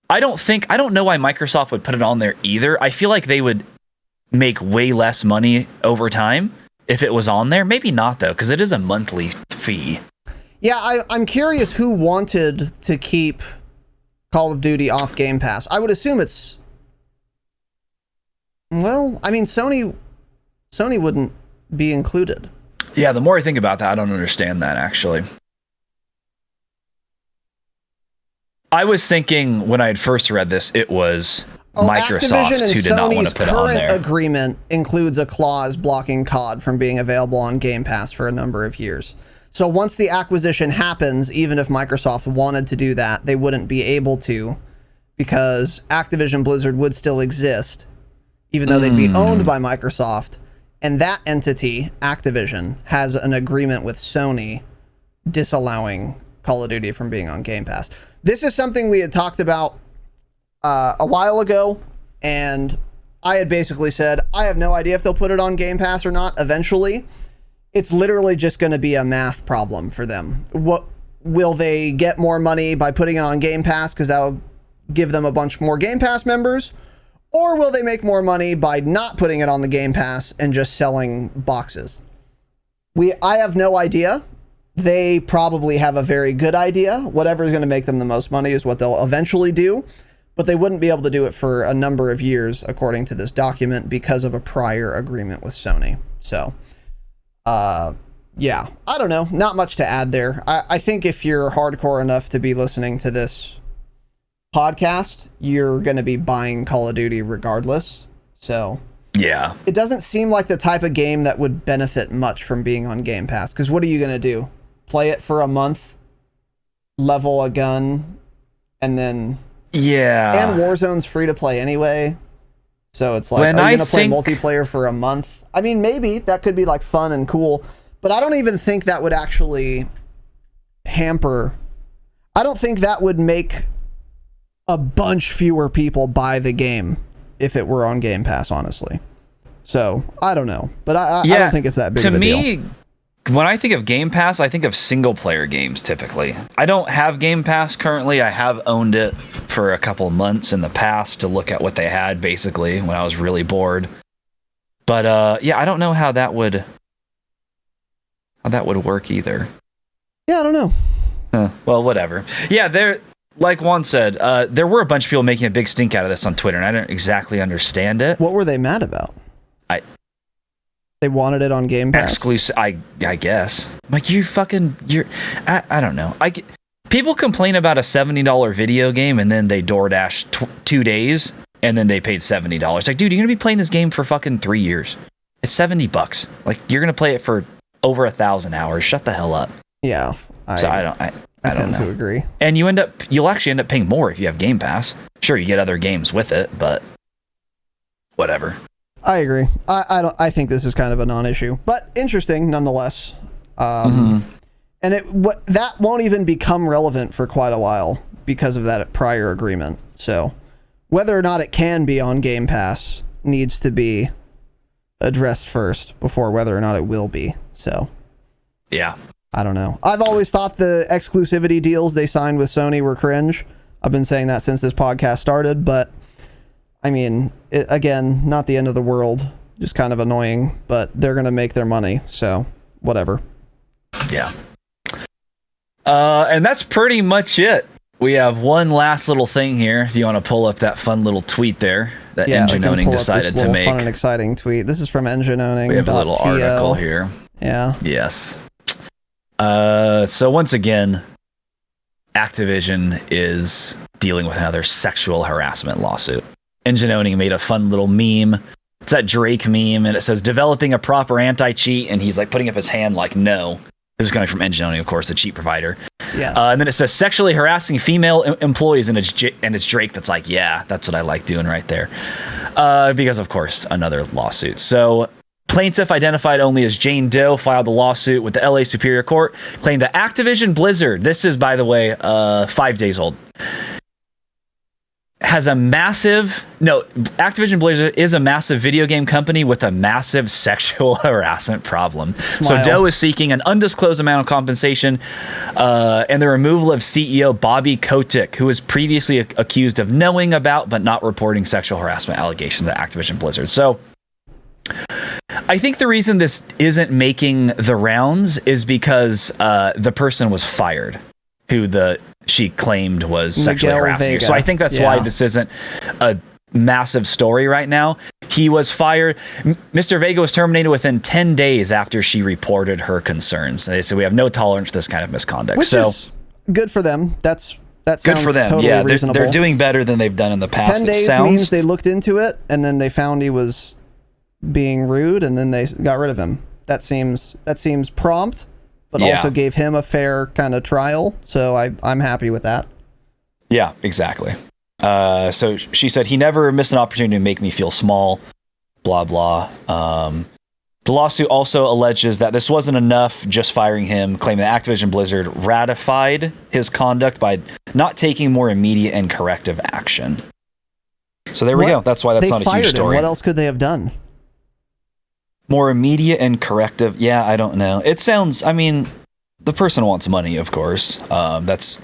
I don't know why Microsoft would put it on there either. I feel like they would make way less money over time if it was on there. Maybe not though, because it is a monthly fee. Yeah, I'm curious who wanted to keep Call of Duty off Game Pass. I would assume it's, well, I mean, Sony wouldn't be included. Yeah, the more I think about that, I don't understand that actually. I was thinking when I had first read this, it was Microsoft who did not want to put it on there. Activision and Sony's current agreement includes a clause blocking COD from being available on Game Pass for a number of years. So once the acquisition happens, even if Microsoft wanted to do that, they wouldn't be able to, because Activision Blizzard would still exist, even though they'd be owned by Microsoft. And that entity, Activision, has an agreement with Sony disallowing Call of Duty from being on Game Pass. This is something we had talked about a while ago, and I had basically said, I have no idea if they'll put it on Game Pass or not eventually. It's literally just going to be a math problem for them. What will they get more money by putting it on Game Pass because that'll give them a bunch more Game Pass members? Or will they make more money by not putting it on the Game Pass and just selling boxes? I have no idea. They probably have a very good idea. Whatever is going to make them the most money is what they'll eventually do, but they wouldn't be able to do it for a number of years, according to this document, because of a prior agreement with Sony. So, yeah, I don't know. Not much to add there. I think if you're hardcore enough to be listening to this podcast, you're going to be buying Call of Duty regardless. So, yeah, it doesn't seem like the type of game that would benefit much from being on Game Pass, because what are you going to do? Play it for a month, level a gun, and then... Yeah. And Warzone's free to play anyway. So it's like, are you going to play multiplayer for a month? I mean, maybe. That could be like fun and cool. But I don't even think that would actually hamper... I don't think that would make a bunch fewer people buy the game if it were on Game Pass, honestly. So, I don't know. But I don't think it's that big of a deal. To me, when I think of Game Pass, I think of single-player games, typically. I don't have Game Pass currently. I have owned it for a couple of months in the past to look at what they had, basically, when I was really bored. But, yeah, I don't know how that would work either. Yeah, I don't know. Well, whatever. Yeah, like Juan said, there were a bunch of people making a big stink out of this on Twitter, and I don't exactly understand it. What were they mad about? They wanted it on Game Pass. Exclusive, I guess. Like, I don't know. People complain about a $70 video game, and then they DoorDash 2 days, and then they paid $70. Like, dude, you're gonna be playing this game for fucking 3 years. It's $70. Like, you're gonna play it for over 1,000 hours. Shut the hell up. Yeah. I don't know. To agree. And you'll actually end up paying more if you have Game Pass. Sure, you get other games with it, but whatever. I agree. I think this is kind of a non-issue, but interesting nonetheless. And that won't even become relevant for quite a while because of that prior agreement. So whether or not it can be on Game Pass needs to be addressed first before whether or not it will be. So yeah. I don't know. I've always thought the exclusivity deals they signed with Sony were cringe. I've been saying that since this podcast started, but I mean, again, not the end of the world, just kind of annoying, but they're going to make their money, so whatever. Yeah. And that's pretty much it. We have one last little thing here. If you want to pull up that fun little tweet there that Engine Owning decided to make. Fun and exciting tweet. This is from Engine Owning. We have a little article here. Yeah. Yes. So once again, Activision is dealing with another sexual harassment lawsuit. Engine Owning made a fun little meme. It's that Drake meme, and it says, developing a proper anti-cheat, and he's like putting up his hand like, no. This is coming from Engine Only, of course, the cheat provider. Yes. And then it says sexually harassing female employees, and it's Drake that's like, yeah, that's what I like doing right there. Because, of course, another lawsuit. So plaintiff, identified only as Jane Doe, filed a lawsuit with the LA Superior Court, claimed that Activision Blizzard, this is, by the way, 5 days old, Activision Blizzard is a massive video game company with a massive sexual harassment problem. Smile. So Doe is seeking an undisclosed amount of compensation and the removal of CEO Bobby Kotick, who was previously accused of knowing about but not reporting sexual harassment allegations at Activision Blizzard. So I think the reason this isn't making the rounds is because the person was fired, who she claimed was sexually harassing her. So I think that's why this isn't a massive story right now. He was fired. Mr. Vega was terminated within 10 days after she reported her concerns. They said we have no tolerance for this kind of misconduct. Which is good for them. That sounds good for them. Totally reasonable. They're doing better than they've done in the past. 10 days means they looked into it and then they found he was being rude and then they got rid of him. That seems prompt, but also gave him a fair kind of trial. So I'm happy with that. Yeah, exactly. So she said, he never missed an opportunity to make me feel small, blah, blah. The lawsuit also alleges that this wasn't enough, just firing him, claiming that Activision Blizzard ratified his conduct by not taking more immediate and corrective action. So there we go. That's why that's not a huge story. What else could they have done? More immediate and corrective. Yeah, I don't know. It sounds, I mean, the person wants money, of course. That's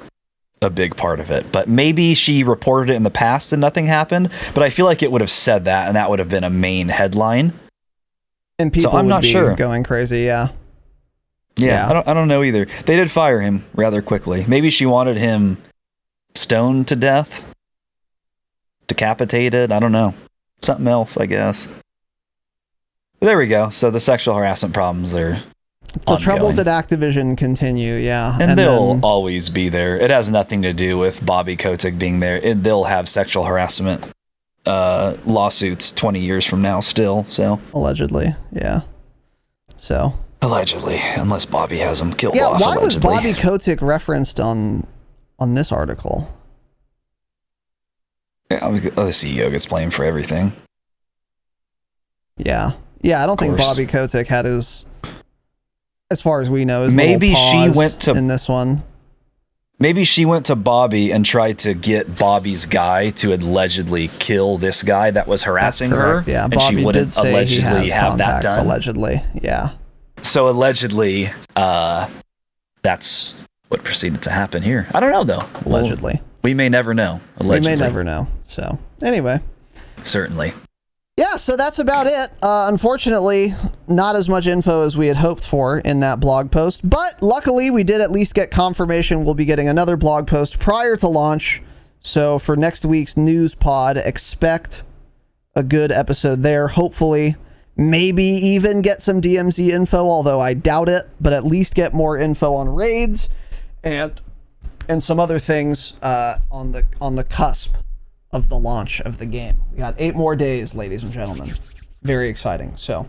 a big part of it. But maybe she reported it in the past and nothing happened. But I feel like it would have said that, and that would have been a main headline. And people would be going crazy, yeah. Yeah, I don't know either. They did fire him rather quickly. Maybe she wanted him stoned to death, decapitated. I don't know. Something else, I guess. But there we go. So the sexual harassment problems are the troubles at Activision continue, yeah. And they'll always be there. It has nothing to do with Bobby Kotick being there. They'll have sexual harassment lawsuits 20 years from now still. So allegedly, yeah. So allegedly, unless Bobby has him killed off. Yeah, why allegedly. was Bobby Kotick referenced on this article? Yeah, the CEO gets blamed for everything. Yeah, I don't think Bobby Kotick had his, as far as we know, his maybe she went to in this one. Maybe she went to Bobby and tried to get Bobby's guy to allegedly kill this guy that was harassing her. Yeah, and Bobby she wouldn't did say allegedly he has have that done. Allegedly, yeah. So allegedly, that's what proceeded to happen here. I don't know though. Allegedly, we may never know. Allegedly. We may never know. So anyway, certainly. Yeah, so that's about it. Unfortunately, not as much info as we had hoped for in that blog post, but luckily we did at least get confirmation we'll be getting another blog post prior to launch. So for next week's news pod, expect a good episode there. Hopefully, maybe even get some DMZ info, although I doubt it, but at least get more info on raids and some other things on the cusp of the launch of the game. We got 8 more days, ladies and gentlemen. Very exciting. So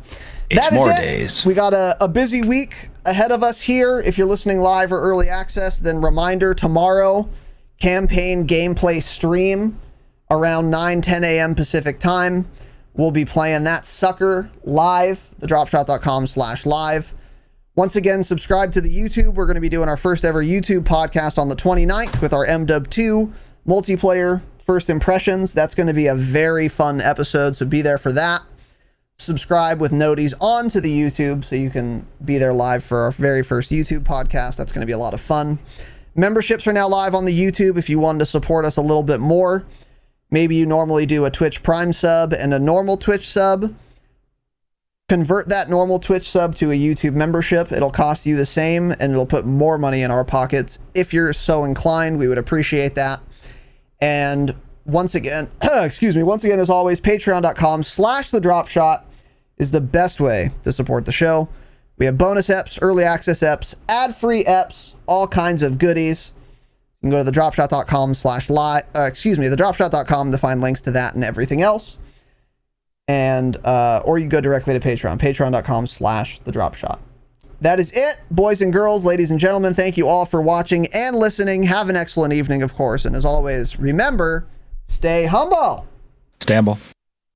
8 more days. We got a busy week ahead of us here. If you're listening live or early access, then reminder, tomorrow, campaign gameplay stream around 9-10 a.m. Pacific time. We'll be playing that sucker live, thedropshot.com/live. Once again, subscribe to the YouTube. We're going to be doing our first ever YouTube podcast on the 29th with our MW2 multiplayer first impressions. That's going to be a very fun episode, so be there for that. Subscribe with noties onto the YouTube so you can be there live for our very first YouTube podcast. That's going to be a lot of fun. Memberships are now live on the YouTube if you wanted to support us a little bit more. Maybe you normally do a Twitch Prime sub and a normal Twitch sub. Convert that normal Twitch sub to a YouTube membership. It'll cost you the same and it'll put more money in our pockets. If you're so inclined, we would appreciate that. And once again, once again, as always, patreon.com/thedropshot is the best way to support the show. We have bonus eps, early access eps, ad-free eps, all kinds of goodies. You can go to thedropshot.com/live, thedropshot.com to find links to that and everything else. And, or you go directly to Patreon, patreon.com/thedropshot. That is it, boys and girls, ladies and gentlemen. Thank you all for watching and listening. Have an excellent evening, of course. And as always, remember, stay humble. Stay humble.